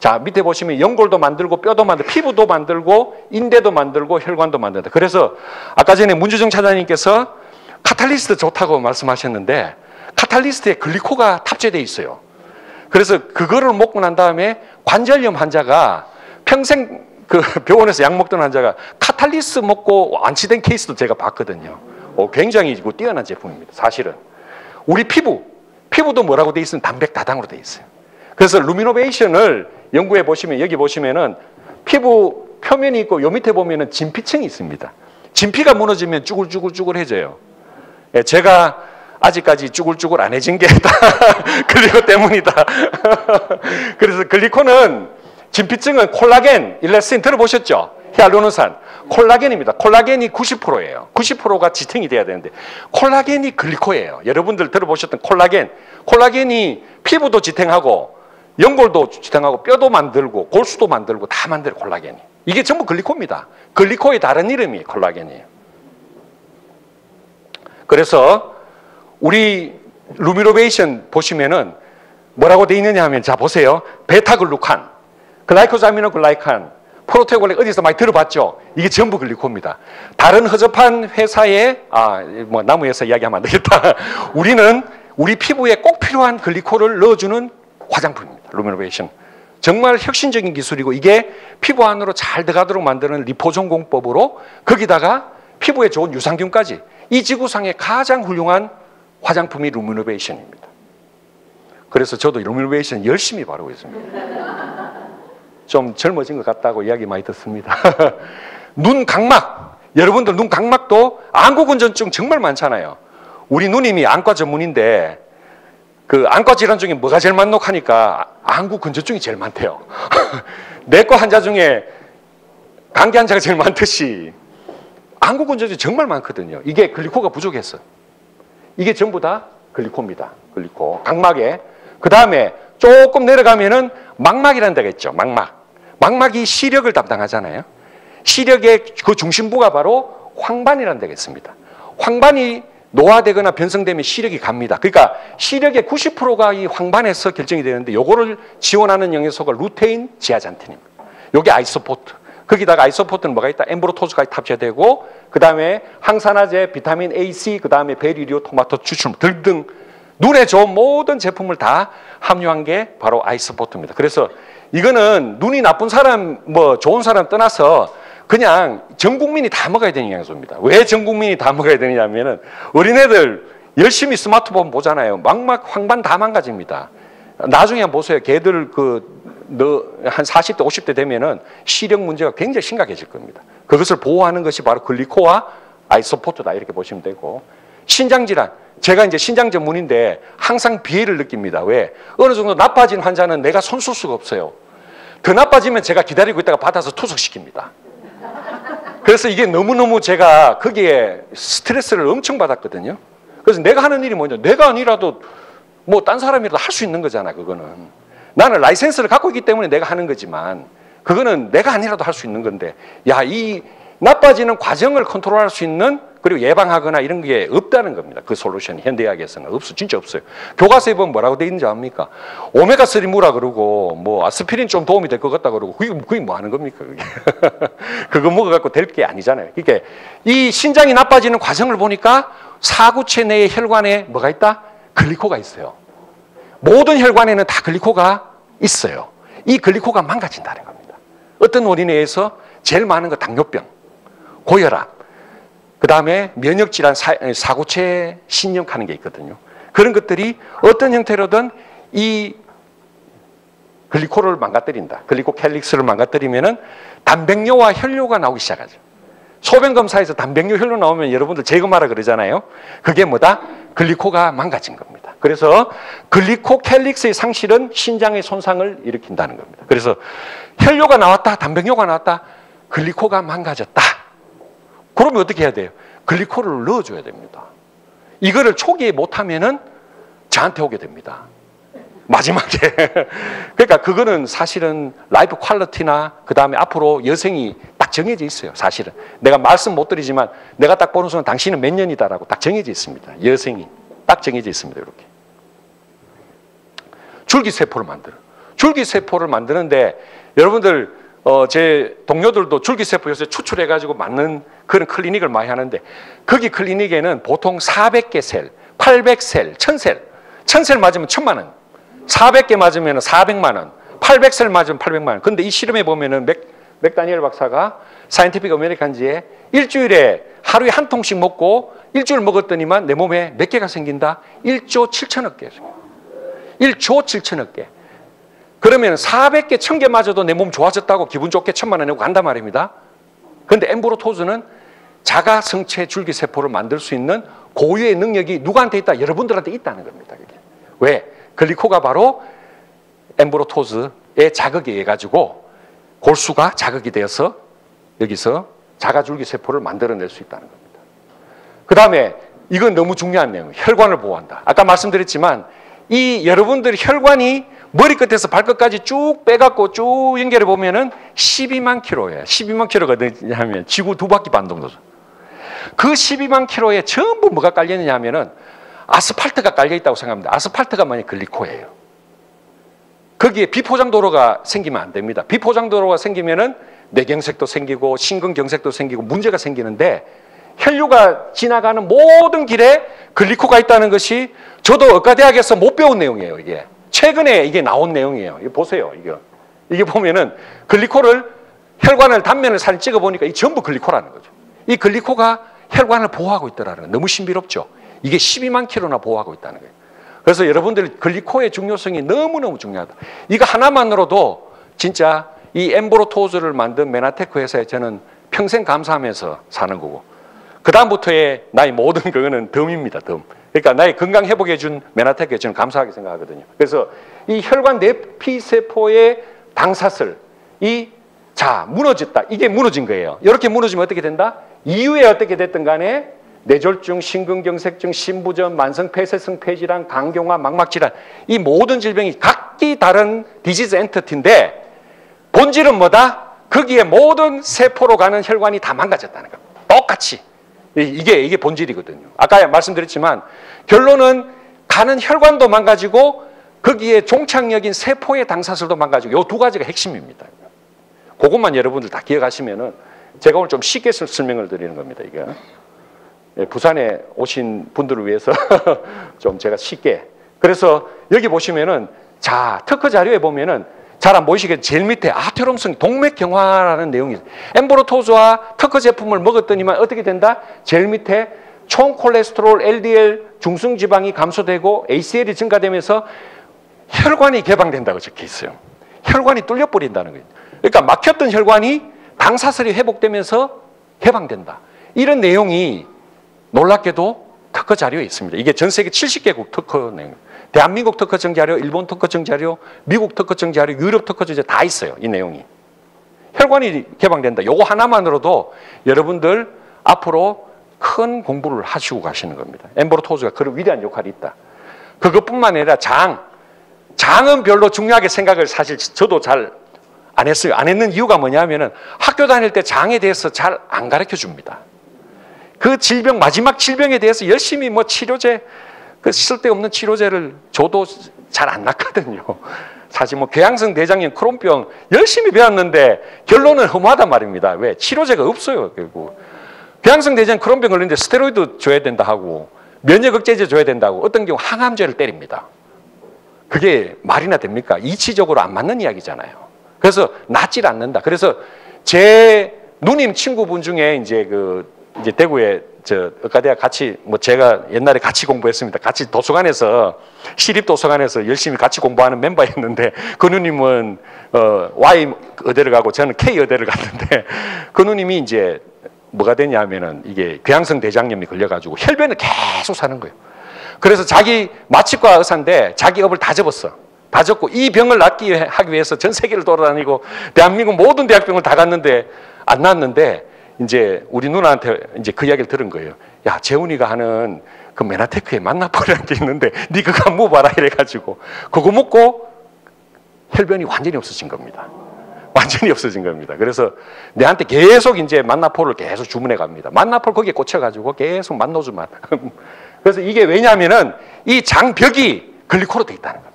자, 밑에 보시면 연골도 만들고 뼈도 만들고 피부도 만들고 인대도 만들고 혈관도 만든다. 그래서 아까 전에 문주정 차장님께서 카탈리스트 좋다고 말씀하셨는데 카탈리스트에 글리코가 탑재되어 있어요. 그래서 그거를 먹고 난 다음에 관절염 환자가 평생 그 병원에서 약 먹던 환자가 카탈리스 먹고 완치된 케이스도 제가 봤거든요. 굉장히 뛰어난 제품입니다. 사실은 우리 피부도 뭐라고 돼 있으면 단백 다당으로 돼 있어요. 그래서 루미노베이션을 연구해 보시면 여기 보시면은 피부 표면이 있고 요 밑에 보면은 진피층이 있습니다. 진피가 무너지면 쭈글쭈글쭈글해져요. 제가 아직까지 쭈글쭈글 안 해진 게 다 글리코 때문이다. 그래서 글리코는 진피층은 콜라겐, 일라스틴 들어보셨죠? 히알루론산. 콜라겐입니다. 콜라겐이 90%예요. 90%가 지탱이 돼야 되는데 콜라겐이 글리코예요. 여러분들 들어보셨던 콜라겐. 콜라겐이 피부도 지탱하고 연골도 지탱하고 뼈도 만들고 골수도 만들고 다 만들어 콜라겐이. 이게 전부 글리코입니다. 글리코의 다른 이름이 콜라겐이에요. 그래서 우리 루미노베이션 보시면은 뭐라고 돼 있느냐 하면 자 보세요. 베타글루칸, 글라이코자미노글라이칸, 프로테올릭 어디서 많이 들어봤죠? 이게 전부 글리코입니다. 다른 허접한 회사에 뭐 나무 회사 이야기하면 안 되겠다. 우리는 우리 피부에 꼭 필요한 글리코를 넣어주는 화장품입니다. 루미노베이션. 정말 혁신적인 기술이고 이게 피부 안으로 잘 들어가도록 만드는 리포존 공법으로 거기다가 피부에 좋은 유산균까지 이 지구상의 가장 훌륭한 화장품이 루미노베이션입니다. 그래서 저도 루미노베이션 열심히 바르고 있습니다. 좀 젊어진 것 같다고 이야기 많이 듣습니다. 눈 각막, 여러분들 눈 각막도 안구건전증 정말 많잖아요. 우리 누님이 안과 전문인데 그 안과 질환 중에 뭐가 제일 많노하니까 안구건전증이 제일 많대요. 내과 환자 중에 감기 환자가 제일 많듯이 안구건전증이 정말 많거든요. 이게 글리코가 부족해서. 이게 전부 다 글리코입니다. 글리코. 각막에. 그 다음에 조금 내려가면은 망막이라는 데가 있죠. 망막. 망막이 시력을 담당하잖아요. 시력의 그 중심부가 바로 황반이라는 데가 있습니다. 황반이 노화되거나 변성되면 시력이 갑니다. 그러니까 시력의 90%가 이 황반에서 결정이 되는데 요거를 지원하는 영양소가 루테인, 지아잔틴입니다. 요게 아이소포트. 거기다가 아이소포트는 뭐가 있다? 엠브로토즈가 탑재되고 그 다음에 항산화제, 비타민 A, C, 그 다음에 베리류, 토마토, 추출 등등 눈에 좋은 모든 제품을 다 함유한 게 바로 아이소포트입니다. 그래서 이거는 눈이 나쁜 사람, 뭐 좋은 사람 떠나서 그냥 전 국민이 다 먹어야 되는 영양소입니다. 왜 전 국민이 다 먹어야 되느냐면은 어린애들 열심히 스마트폰 보잖아요. 망막, 황반 다 망가집니다. 나중에 한번 보세요. 걔들 한 40대, 50대 되면은 시력 문제가 굉장히 심각해질 겁니다. 그것을 보호하는 것이 바로 글리코와 아이소포트다. 이렇게 보시면 되고. 신장질환. 제가 이제 신장 전문인데 항상 비애를 느낍니다. 왜? 어느 정도 나빠진 환자는 내가 손쓸 수가 없어요. 더 나빠지면 제가 기다리고 있다가 받아서 투석시킵니다. 그래서 이게 너무너무 제가 거기에 스트레스를 엄청 받았거든요. 그래서 내가 하는 일이 뭐냐. 내가 아니라도 뭐 딴 사람이라도 할 수 있는 거잖아. 그거는. 나는 라이센스를 갖고 있기 때문에 내가 하는 거지만 그거는 내가 아니라도 할 수 있는 건데 야, 이 나빠지는 과정을 컨트롤할 수 있는 그리고 예방하거나 이런 게 없다는 겁니다. 그 솔루션이 현대의학에서는 진짜 없어요. 교과서에 보면 뭐라고 돼 있는지 압니까? 오메가3 무라 그러고 뭐 아스피린 좀 도움이 될 것 같다 그러고 그게 뭐 하는 겁니까? 그게. 그거 먹어갖고 될 게 아니잖아요. 그러니까 이 신장이 나빠지는 과정을 보니까 사구체 내의 혈관에 뭐가 있다? 글리코가 있어요. 모든 혈관에는 다 글리코가 있어요. 이 글리코가 망가진다는 겁니다. 어떤 원인에 의해서 제일 많은 거 당뇨병, 고혈압, 그 다음에 면역질환, 사구체 신염하는 게 있거든요. 그런 것들이 어떤 형태로든 이 글리코를 망가뜨린다. 글리코 캘릭스를 망가뜨리면은 단백뇨와 혈뇨가 나오기 시작하죠. 소변검사에서 단백뇨, 혈뇨 나오면 여러분들 제거하라 그러잖아요. 그게 뭐다? 글리코가 망가진 겁니다. 그래서 글리코 캘릭스의 상실은 신장의 손상을 일으킨다는 겁니다. 그래서 혈뇨가 나왔다, 단백뇨가 나왔다, 글리코가 망가졌다. 그러면 어떻게 해야 돼요? 글리코를 넣어줘야 됩니다. 이거를 초기에 못하면은 저한테 오게 됩니다. 마지막에. 그러니까 그거는 사실은 라이프 퀄리티나 그 다음에 앞으로 여생이 딱 정해져 있어요. 사실은. 내가 말씀 못 드리지만 내가 딱 보는 순간 당신은 몇 년이다라고 딱 정해져 있습니다. 여생이. 딱 정해져 있습니다. 이렇게. 줄기세포를 만들어. 줄기세포를 만드는데 여러분들 제 동료들도 줄기세포 요새 추출해가지고 맞는 그런 클리닉을 많이 하는데 거기 클리닉에는 보통 400개 셀, 800셀, 1000셀, 1000셀 맞으면 1000만 원, 400개 맞으면 400만 원, 800셀 맞으면 800만 원. 근데 이 실험에 보면은 맥다니엘 박사가 사이언티픽 어메리칸지에 일주일에 하루에 한 통씩 먹고 일주일 먹었더니만 내 몸에 몇 개가 생긴다? 1조 7천억 개. 1조 7천억 개. 그러면 400개, 1000개 맞아도 내 몸 좋아졌다고 기분 좋게 1000만 원 내고 간단 말입니다. 그런데 엠브로토즈는 자가 성체 줄기세포를 만들 수 있는 고유의 능력이 누구한테 있다? 여러분들한테 있다는 겁니다. 그게. 왜? 글리코가 바로 엠브로토즈의 자극에 의해 가지고 골수가 자극이 되어서 여기서 자가 줄기세포를 만들어낼 수 있다는 겁니다. 그 다음에 이건 너무 중요한 내용이에요. 혈관을 보호한다. 아까 말씀드렸지만 이 여러분들 혈관이 머리끝에서 발끝까지 쭉 빼갖고 쭉 연결해 보면은 12만 킬로예요. 12만 킬로가 되냐면 지구 2바퀴 반 정도죠. 그 12만 킬로에 전부 뭐가 깔려 있느냐 하면은 아스팔트가 깔려 있다고 생각합니다. 아스팔트가 만약 글리코예요. 거기에 비포장도로가 생기면 안 됩니다. 비포장도로가 생기면은 뇌경색도 생기고 심근경색도 생기고 문제가 생기는데 혈류가 지나가는 모든 길에 글리코가 있다는 것이 저도 의과대학에서 못 배운 내용이에요. 이게 최근에 이게 나온 내용이에요. 이거 보세요. 이게 보면은 글리코를 혈관을 단면을 사진 찍어 보니까 이 전부 글리코라는 거죠. 이 글리코가 혈관을 보호하고 있더라는 거예요. 너무 신비롭죠. 이게 12만 킬로나 보호하고 있다는 거예요. 그래서 여러분들 글리코의 중요성이 너무너무 중요하다. 이거 하나만으로도 진짜 이 엠브로토즈를 만든 메나테크 회사에 저는 평생 감사하면서 사는 거고 그 다음부터의 나의 모든 그거는 덤입니다. 덤. 그러니까 나의 건강 회복해 준 메나테크에 저는 감사하게 생각하거든요. 그래서 이 혈관 내피세포의 당사슬 자 무너졌다. 이게 무너진 거예요. 이렇게 무너지면 어떻게 된다? 이후에 어떻게 됐든 간에 뇌졸중, 심근경색증, 신부전, 만성폐쇄성 폐질환, 간경화, 망막질환 이 모든 질병이 각기 다른 디지즈 엔터티인데 본질은 뭐다? 거기에 모든 세포로 가는 혈관이 다 망가졌다는 겁니다. 똑같이. 이게 본질이거든요. 아까 말씀드렸지만 결론은 가는 혈관도 망가지고 거기에 종착역인 세포의 당사슬도 망가지고 이 두 가지가 핵심입니다. 그것만 여러분들 다 기억하시면은 제가 오늘 좀 쉽게 설명을 드리는 겁니다. 이게 부산에 오신 분들을 위해서 좀 제가 쉽게. 그래서 여기 보시면은 자 특허 자료에 보면은 잘 안 보이시겠지만 제일 밑에 아테롬성 동맥경화라는 내용이 있어요. 엠브로토즈와 특허 제품을 먹었더니만 어떻게 된다? 제일 밑에 총 콜레스테롤, LDL, 중성지방이 감소되고 ACL이 증가되면서 혈관이 개방된다고 적혀 있어요. 혈관이 뚫려버린다는 거예요. 그러니까 막혔던 혈관이 당사슬이 회복되면서 개방된다. 이런 내용이 놀랍게도 특허 자료에 있습니다. 이게 전 세계 70개국 특허 내용. 대한민국 특허청 자료, 일본 특허청 자료, 미국 특허청 자료, 유럽 특허청 자료 다 있어요. 이 내용이. 혈관이 개방된다. 요거 하나만으로도 여러분들 앞으로 큰 공부를 하시고 가시는 겁니다. 엠브로토즈가 그런 위대한 역할이 있다. 그것뿐만 아니라 장은 별로 중요하게 생각을 사실 저도 잘 안 했어요. 안 했는 이유가 뭐냐면은 학교 다닐 때 장에 대해서 잘 안 가르쳐 줍니다. 그 질병, 마지막 질병에 대해서 열심히 뭐 치료제, 그 쓸데없는 치료제를 줘도 잘 안 낫거든요. 사실 뭐 궤양성 대장염, 크론병 열심히 배웠는데 결론은 허무하단 말입니다. 왜? 치료제가 없어요. 결국. 궤양성 대장염, 크론병 걸리는데 스테로이드 줘야 된다 하고 면역 억제제 줘야 된다고 어떤 경우 항암제를 때립니다. 그게 말이나 됩니까? 이치적으로 안 맞는 이야기잖아요. 그래서 낫질 않는다. 그래서 제 누님 친구분 중에 이제 대구에 의과대학 같이 제가 옛날에 같이 공부했습니다. 같이 도서관에서 시립 도서관에서 열심히 같이 공부하는 멤버였는데 그 누님은 Y 의대를 가고 저는 K 의대를 갔는데 그 누님이 이제 뭐가 되냐면은 이게 궤양성 대장염이 걸려가지고 혈변을 계속 사는 거예요. 그래서 자기 마취과 의사인데 자기 업을 다 접었어. 다 접고 이 병을 낫기 하기 위해서 전 세계를 돌아다니고 대한민국 모든 대학병을 다 갔는데 안 낫는데 이제 우리 누나한테 이제 그 이야기를 들은 거예요. 야, 재훈이가 하는 그 메나테크에 만나포라는 게 있는데 네 그거 한번 먹어봐라 이래가지고 그거 먹고 혈변이 완전히 없어진 겁니다. 완전히 없어진 겁니다. 그래서 내한테 계속 이제 만나포를 계속 주문해 갑니다. 만나포를 거기에 꽂혀가지고 계속 만노주만. 그래서 이게 왜냐하면은 이 장벽이 글리코로 돼 있다는 겁니다.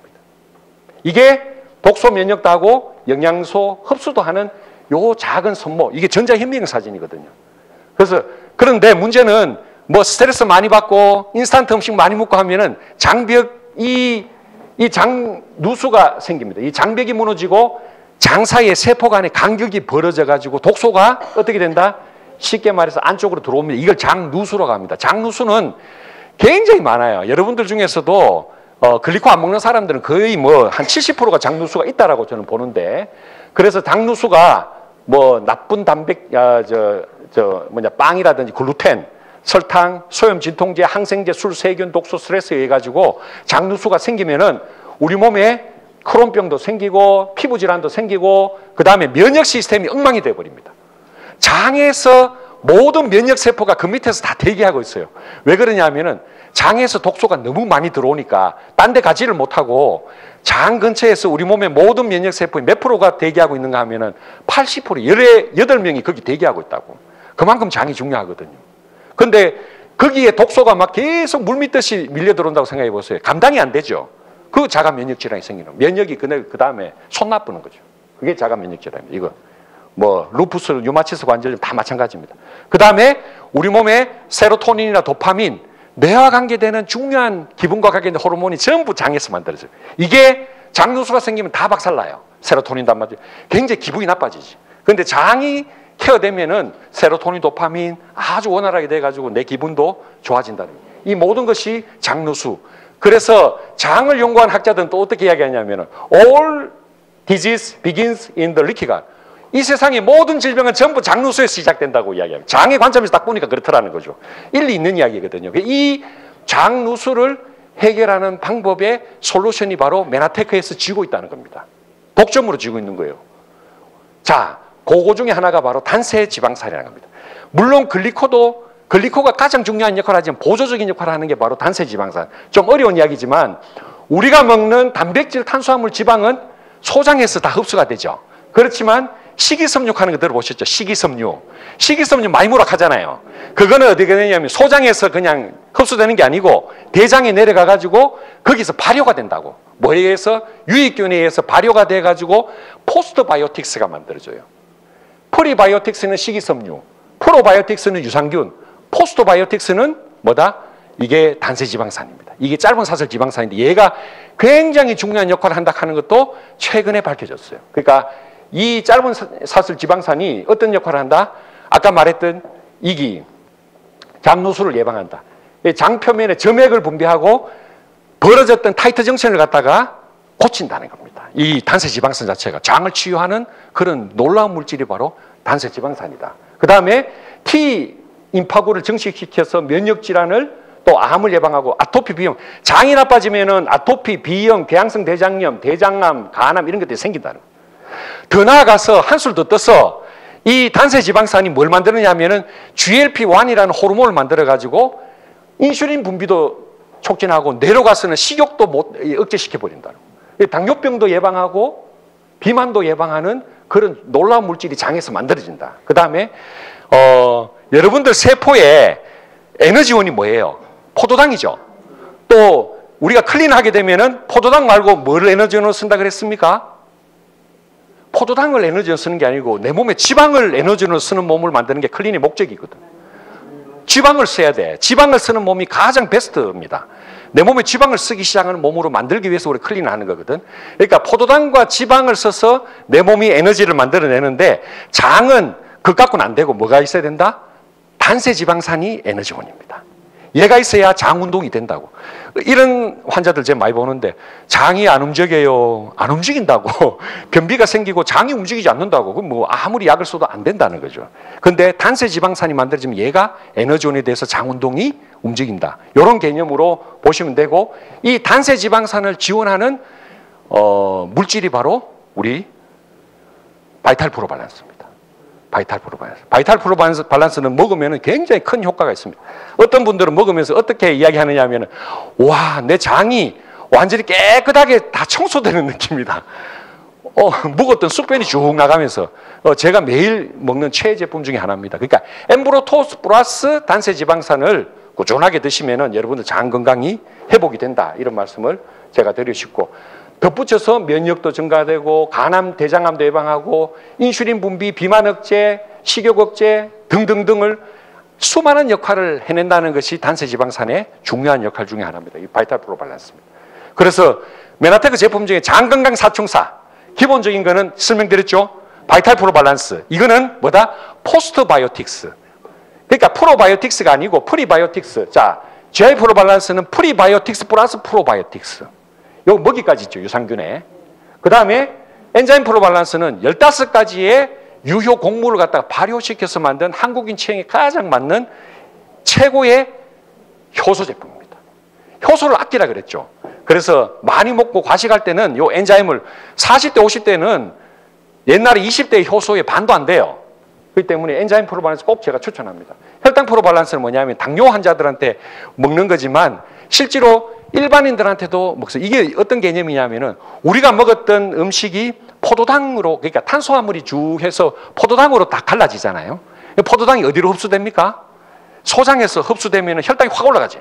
이게 독소 면역도 하고 영양소 흡수도 하는 요 작은 손목, 이게 전자현미경 사진이거든요. 그래서 그런데 문제는 뭐 스트레스 많이 받고 인스턴트 음식 많이 먹고 하면은 장벽 이 장누수가 생깁니다. 이 장벽이 무너지고 장 사이에 세포 간에 간격이 벌어져 가지고 독소가 어떻게 된다? 쉽게 말해서 안쪽으로 들어옵니다. 이걸 장누수라고 합니다. 장누수는 굉장히 많아요. 여러분들 중에서도 글리코 안 먹는 사람들은 거의 뭐 한 70%가 장누수가 있다라고 저는 보는데, 그래서 장누수가 뭐 나쁜 단백, 빵이라든지 글루텐, 설탕, 소염 진통제, 항생제, 술, 세균, 독소, 스트레스에 의해 가지고 장누수가 생기면은 우리 몸에 크론병도 생기고 피부 질환도 생기고 그 다음에 면역 시스템이 엉망이 되어 버립니다. 장에서 모든 면역 세포가 그 밑에서 다 대기하고 있어요. 왜 그러냐면은 장에서 독소가 너무 많이 들어오니까 딴 데 가지를 못하고 장 근처에서 우리 몸의 모든 면역 세포의 몇 프로가 대기하고 있는가 하면은 80%, 18명이 거기 대기하고 있다고. 그만큼 장이 중요하거든요. 근데 거기에 독소가 막 계속 물 믿듯이 밀려 들어온다고 생각해 보세요. 감당이 안 되죠. 그 자가 면역 질환이 생기는, 면역이 그 다음에 손 나쁘는 거죠. 그게 자가 면역 질환입니다. 이거 뭐 루푸스, 류마티스 관절염 다 마찬가지입니다. 그 다음에 우리 몸에 세로토닌이나 도파민, 뇌와 관계되는 중요한 기분과 관계되는 호르몬이 전부 장에서 만들어져요. 이게 장누수가 생기면 다 박살나요. 세로토닌 단말이 굉장히 기분이 나빠지지. 그런데 장이 케어되면은 세로토닌, 도파민 아주 원활하게 돼가지고 내 기분도 좋아진다는 거예요. 이 모든 것이 장누수. 그래서 장을 연구한 학자들은 또 어떻게 이야기하냐면은 all disease begins in the leaky gut. 이 세상의 모든 질병은 전부 장누수에서 시작된다고 이야기합니다. 장의 관점에서 딱 보니까 그렇더라는 거죠. 일리 있는 이야기거든요. 이 장누수를 해결하는 방법의 솔루션이 바로 메나테크에서 쥐고 있다는 겁니다. 독점으로 쥐고 있는 거예요. 자, 그거 중에 하나가 바로 단세 지방산이라는 겁니다. 물론 글리코가 가장 중요한 역할을 하지만 보조적인 역할을 하는 게 바로 단세 지방산. 좀 어려운 이야기지만 우리가 먹는 단백질, 탄수화물, 지방은 소장에서 다 흡수가 되죠. 그렇지만 식이섬유 하는 거 들어보셨죠? 식이섬유 많이 무락하잖아요. 그거는 어디가 되냐면 소장에서 그냥 흡수되는 게 아니고 대장에 내려가 가지고 거기서 발효가 된다고. 뭐에 의해서? 유익균에 의해서 발효가 돼 가지고 포스트바이오틱스가 만들어져요. 프리바이오틱스는 식이섬유, 프로바이오틱스는 유산균, 포스트바이오틱스는 뭐다? 이게 단세지방산입니다. 이게 짧은 사슬 지방산인데 얘가 굉장히 중요한 역할을 한다 하는 것도 최근에 밝혀졌어요. 그러니까 이 짧은 사슬 지방산이 어떤 역할을 한다? 아까 말했던 이기, 장누수를 예방한다. 장 표면에 점액을 분비하고 벌어졌던 타이트 정션을 갖다가 고친다는 겁니다. 이 단세지방산 자체가 장을 치유하는 그런 놀라운 물질이 바로 단세지방산이다. 그 다음에 T임파구를 증식시켜서 면역질환을 또 암을 예방하고 아토피, 비염. 장이 나빠지면은 아토피, 비염, 궤양성 대장염, 대장암, 간암 이런 것들이 생긴다는 거예요. 더 나아가서 한술 더 떠서 이 단세지방산이 뭘 만드느냐 하면은 GLP-1이라는 호르몬을 만들어가지고 인슐린 분비도 촉진하고 뇌로 가서는 식욕도 억제시켜버린다는 거예요. 당뇨병도 예방하고 비만도 예방하는 그런 놀라운 물질이 장에서 만들어진다. 그 다음에 여러분들 세포에 에너지원이 뭐예요? 포도당이죠. 또 우리가 클린하게 되면은 포도당 말고 뭘 에너지원으로 쓴다 그랬습니까? 포도당을 에너지로 쓰는 게 아니고 내 몸에 지방을 에너지로 쓰는 몸을 만드는 게 클린의 목적이거든. 지방을 써야 돼. 지방을 쓰는 몸이 가장 베스트입니다. 내 몸에 지방을 쓰기 시작하는 몸으로 만들기 위해서 우리 클린을 하는 거거든. 그러니까 포도당과 지방을 써서 내 몸이 에너지를 만들어내는데 장은 그것 갖고는 안 되고 뭐가 있어야 된다? 단세지방산이 에너지원입니다. 얘가 있어야 장 운동이 된다고. 이런 환자들 제가 많이 보는데 장이 안 움직여요. 안 움직인다고. 변비가 생기고 장이 움직이지 않는다고. 그럼 뭐 아무리 약을 써도 안 된다는 거죠. 근데 단세지방산이 만들어지면 얘가 에너지원이 돼서 장 운동이 움직인다. 이런 개념으로 보시면 되고 이 단세지방산을 지원하는 물질이 바로 우리 바이탈 프로 밸런스입니다. 바이탈 프로 밸런스는 먹으면 굉장히 큰 효과가 있습니다. 어떤 분들은 먹으면서 어떻게 이야기하느냐 하면 와, 내 장이 완전히 깨끗하게 다 청소되는 느낌이다. 묵었던 쑥변이 쭉 나가면서 제가 매일 먹는 최애 제품 중에 하나입니다. 그러니까 엠브로토스 플러스 단세지방산을 꾸준하게 드시면 여러분들 장 건강이 회복이 된다. 이런 말씀을 제가 드리고 싶고 덧붙여서 면역도 증가되고 간암, 대장암도 예방하고 인슐린 분비, 비만 억제, 식욕 억제 등등등을 수많은 역할을 해낸다는 것이 단세지방산의 중요한 역할 중에 하나입니다. 이 바이탈 프로 밸런스입니다. 그래서 메나테크 제품 중에 장건강 사충사 기본적인 거는 설명드렸죠. 바이탈 프로 밸런스 이거는 뭐다? 포스트 바이오틱스. 그러니까 프로바이오틱스가 아니고 프리바이오틱스. 자, GI 프로 밸런스는 프리바이오틱스 플러스 프로바이오틱스. 요 먹이까지 있죠. 유산균에. 그 다음에 엔자임 프로 밸런스는 15가지의 유효 곡물을 갖다가 발효시켜서 만든 한국인 체형에 가장 맞는 최고의 효소 제품입니다. 효소를 아끼라 그랬죠. 그래서 많이 먹고 과식할 때는 요 엔자임을 40대, 50대는 옛날에 20대의 효소의 반도 안 돼요. 그렇기 때문에 엔자임 프로 밸런스 꼭 제가 추천합니다. 혈당 프로 밸런스는 뭐냐면 당뇨 환자들한테 먹는 거지만 실제로 일반인들한테도 먹어요. 이게 어떤 개념이냐면은 우리가 먹었던 음식이 포도당으로, 그러니까 탄수화물이 쭉 해서 포도당으로 다 갈라지잖아요. 포도당이 어디로 흡수됩니까? 소장에서 흡수되면 혈당이 확 올라가지.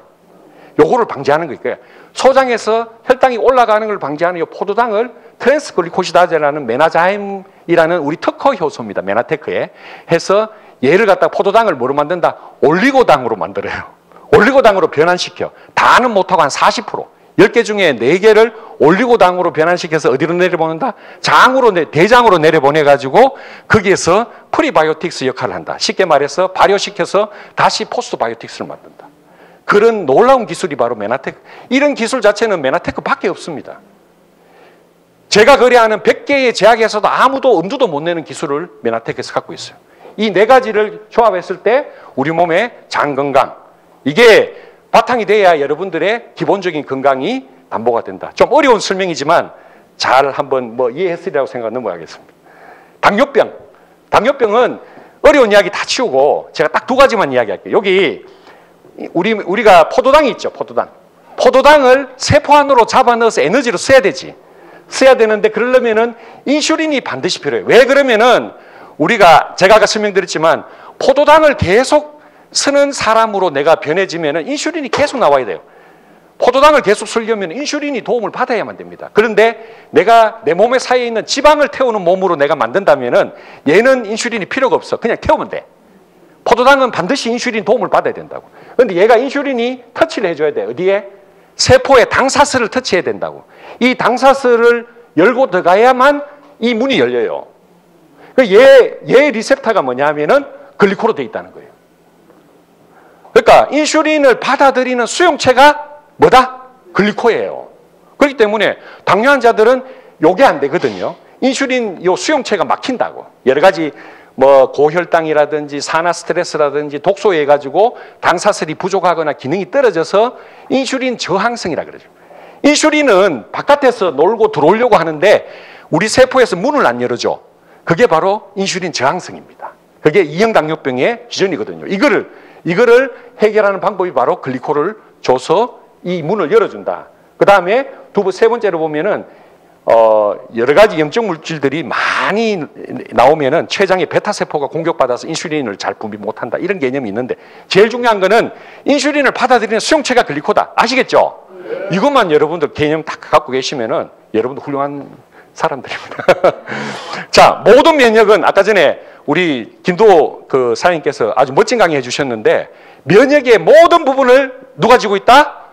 요거를 방지하는 거예요. 소장에서 혈당이 올라가는 걸 방지하는 이 포도당을 트랜스글리코시다제라는 메나자임이라는 우리 특허 효소입니다. 메나테크에 해서 얘를 갖다가 포도당을 뭐로 만든다? 올리고당으로 만들어요. 올리고당으로 변환시켜. 다는 못하고 한 40%. 10개 중에 4개를 올리고당으로 변환시켜서 어디로 내려보낸다? 대장으로 내려보내가지고 거기에서 프리바이오틱스 역할을 한다. 쉽게 말해서 발효시켜서 다시 포스트바이오틱스를 만든다. 그런 놀라운 기술이 바로 메나테크. 이런 기술 자체는 메나테크 밖에 없습니다. 제가 거래하는 100개의 제약에서도 아무도 엄두도 못 내는 기술을 메나테크에서 갖고 있어요. 이 4가지를 조합했을 때 우리 몸의 장 건강, 이게 바탕이 돼야 여러분들의 기본적인 건강이 담보가 된다. 좀 어려운 설명이지만 잘 한번 이해했으리라고 생각 넘어가겠습니다. 당뇨병. 당뇨병은 어려운 이야기 다 치우고 제가 딱 2가지만 이야기할게요. 여기 우리가 포도당이 있죠. 포도당을 세포 안으로 잡아넣어서 에너지로 써야 되지. 써야 되는데 그러려면은 인슐린이 반드시 필요해요. 왜 그러면은 제가 아까 설명드렸지만 포도당을 계속 쓰는 사람으로 내가 변해지면은 인슐린이 계속 나와야 돼요. 포도당을 계속 쓰려면 인슐린이 도움을 받아야만 됩니다. 그런데 내가 내 몸에 쌓여 있는 지방을 태우는 몸으로 내가 만든다면은 얘는 인슐린이 필요가 없어. 그냥 태우면 돼. 포도당은 반드시 인슐린 도움을 받아야 된다고. 그런데 얘가 인슐린이 터치를 해줘야 돼. 어디에? 세포에 당사슬을 터치해야 된다고. 이 당사슬을 열고 들어가야만 이 문이 열려요. 얘 리셉터가 뭐냐면은 글리코로 돼 있다는 거예요. 그러니까 인슐린을 받아들이는 수용체가 뭐다? 글리코예요. 그렇기 때문에 당뇨 환자들은 요게 안 되거든요. 인슐린 요 수용체가 막힌다고. 여러 가지 고혈당이라든지 산화 스트레스라든지 독소에 가지고 당사슬이 부족하거나 기능이 떨어져서 인슐린 저항성이라 그러죠. 인슐린은 바깥에서 놀고 들어오려고 하는데 우리 세포에서 문을 안 열어줘. 그게 바로 인슐린 저항성입니다. 그게 2형 당뇨병의 기전이거든요. 이거를 해결하는 방법이 바로 글리코를 줘서 이 문을 열어준다. 그 다음에 세 번째로 보면은 여러 가지 염증 물질들이 많이 나오면은 췌장의 베타 세포가 공격받아서 인슐린을 잘 분비 못한다. 이런 개념이 있는데 제일 중요한 거는 인슐린을 받아들이는 수용체가 글리코다. 아시겠죠? 이것만 여러분들 개념 딱 갖고 계시면은 여러분들 훌륭한 사람들입니다. 자, 모든 면역은 아까 전에 우리 김도 사장님께서 아주 멋진 강의 해주셨는데 면역의 모든 부분을 누가 지고 있다?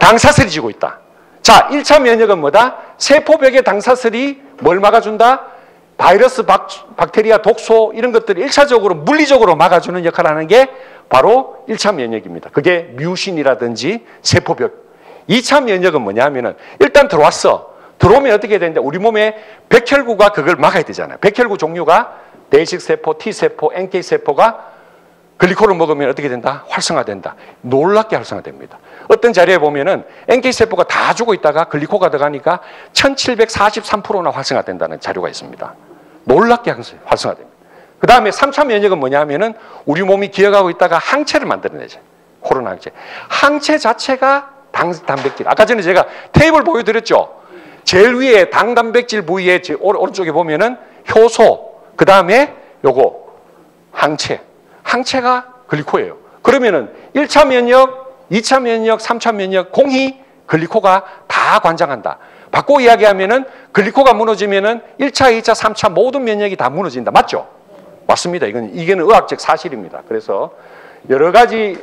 당사슬이 지고 있다. 자, 1차 면역은 뭐다? 세포벽의 당사슬이 뭘 막아준다? 바이러스, 박테리아, 독소 이런 것들을 1차적으로 물리적으로 막아주는 역할을 하는 게 바로 1차 면역입니다. 그게 뮤신이라든지 세포벽. 2차 면역은 뭐냐면은 일단 들어왔어. 들어오면 어떻게 되는데 우리 몸에 백혈구가 그걸 막아야 되잖아요. 백혈구 종류가 대식세포, T세포, NK세포가 글리코를 먹으면 어떻게 된다? 활성화된다. 놀랍게 활성화됩니다. 어떤 자료에 보면은 NK세포가 다 죽어 있다가 글리코가 들어가니까 1743%나 활성화된다는 자료가 있습니다. 놀랍게 활성화됩니다. 그 다음에 3차 면역은 뭐냐면은 우리 몸이 기억하고 있다가 항체를 만들어내죠. 코로나 항체. 항체 자체가 단백질. 아까 전에 제가 테이블 보여드렸죠. 제일 위에 당 단백질 부위에 오른쪽에 보면은 효소, 그 다음에 요거 항체. 항체가 글리코예요. 그러면은 1차 면역, 2차 면역, 3차 면역, 공히 글리코가 다 관장한다. 바꿔 이야기하면은 글리코가 무너지면은 1차, 2차, 3차 모든 면역이 다 무너진다. 맞죠? 맞습니다. 이거는 의학적 사실입니다. 그래서 여러 가지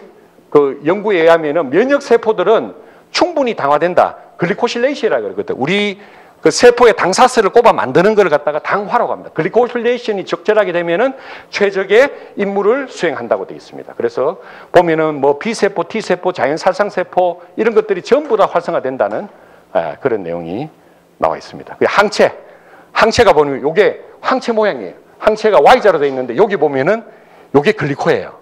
그 연구에 의하면은 면역 세포들은 충분히 당화된다. 글리코실레이션이라고 그러거든. 우리 그 세포의 당사슬을 꼽아 만드는 걸 갖다가 당화라고 합니다. 글리코실레이션이 적절하게 되면은 최적의 임무를 수행한다고 되어 있습니다. 그래서 보면은 뭐 B세포, T세포, 자연살상세포 이런 것들이 전부 다 활성화된다는 그런 내용이 나와 있습니다. 항체가 보면 이게 항체 모양이에요. 항체가 Y자로 되어 있는데 여기 보면은 이게 글리코예요.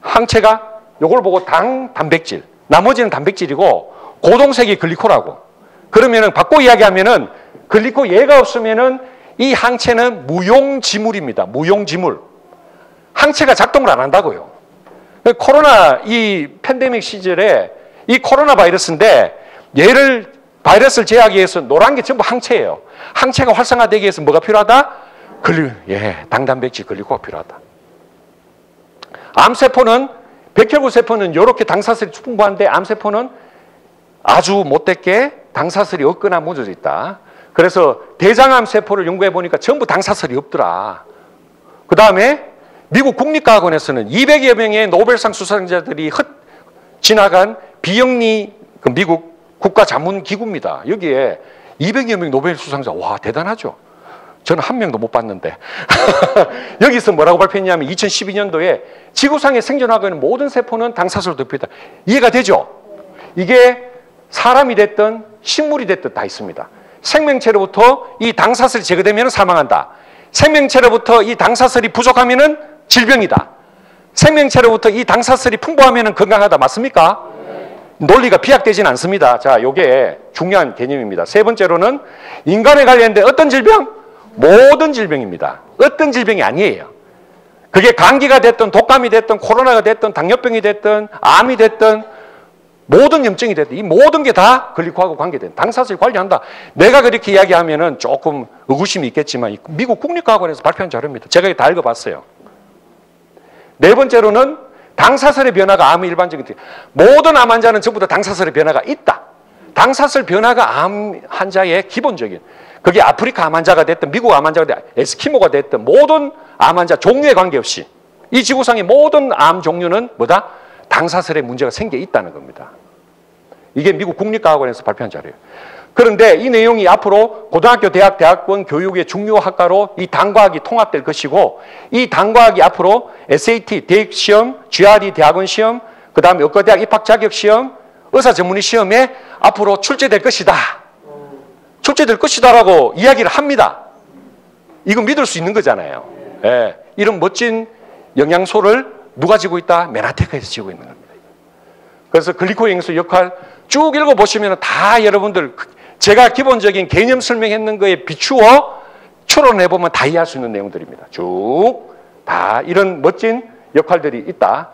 항체가 이걸 보고 단백질, 나머지는 단백질이고 고동색이 글리코라고. 그러면은 바꿔 이야기하면은 글리코 얘가 없으면은 이 항체는 무용지물입니다. 무용지물. 항체가 작동을 안 한다고요. 코로나 이 팬데믹 시절에 이 코로나 바이러스인데 얘를 바이러스를 제어하기 위해서 노란 게 전부 항체예요. 항체가 활성화되기 위해서 뭐가 필요하다? 당단백질 글리코가 필요하다. 암세포는 백혈구 세포는 이렇게 당사슬이 풍부한데 암세포는 아주 못되게 당사슬이 없거나 무너져 있다. 그래서 대장암 세포를 연구해 보니까 전부 당사슬이 없더라. 그 다음에 미국 국립과학원에서는 200여 명의 노벨상 수상자들이 지나간 비영리 그 미국 국가자문기구입니다. 여기에 200여 명 노벨 수상자, 와 대단하죠. 저는 한 명도 못 봤는데 여기서 뭐라고 발표했냐면 2012년도에 지구상에 생존하고 있는 모든 세포는 당사슬로 덮여있다. 이해가 되죠? 이게 사람이 됐든 식물이 됐든 다 있습니다. 생명체로부터 이 당사슬이 제거되면 사망한다. 생명체로부터 이 당사슬이 부족하면 질병이다. 생명체로부터 이 당사슬이 풍부하면 건강하다. 맞습니까? 논리가 비약되지는 않습니다. 자, 요게 중요한 개념입니다. 세 번째로는 인간에 관련된 어떤 질병? 모든 질병입니다. 어떤 질병이 아니에요. 그게 감기가 됐든 독감이 됐든 코로나가 됐든 당뇨병이 됐든 암이 됐든 모든 염증이 됐든 이 모든 게 다 글리코하고 관계된 당사슬 관리한다. 내가 그렇게 이야기하면은 조금 의구심이 있겠지만 미국 국립과학원에서 발표한 자료입니다. 제가 다 읽어봤어요. 네 번째로는 당사슬의 변화가 암의 일반적인 모든 암 환자는 전부 다 당사슬의 변화가 있다. 당사슬 변화가 암 환자의 기본적인 그게 아프리카 암 환자가 됐든 미국 암 환자가 됐든 에스키모가 됐든 모든 암 환자 종류에 관계없이 이 지구상의 모든 암 종류는 뭐다? 당사슬에 문제가 생겨 있다는 겁니다. 이게 미국 국립과학원에서 발표한 자료예요. 그런데 이 내용이 앞으로 고등학교, 대학, 대학원 교육의 중요 학과로 이 당과학이 통합될 것이고 이 당과학이 앞으로 SAT, 대학시험, GRE, 대학원 시험, 그 다음에 의과대학 입학 자격 시험, 의사 전문의 시험에 앞으로 출제될 것이다. 출제될 것이다라고 이야기를 합니다. 이거 믿을 수 있는 거잖아요. 예, 이런 멋진 영양소를 누가 지고 있다? 메나테크에서 지고 있는 겁니다. 그래서 글리코 영양소 역할 쭉 읽어보시면 다 여러분들 제가 기본적인 개념 설명했는 거에 비추어 추론해보면 다 이해할 수 있는 내용들입니다. 쭉 다 이런 멋진 역할들이 있다.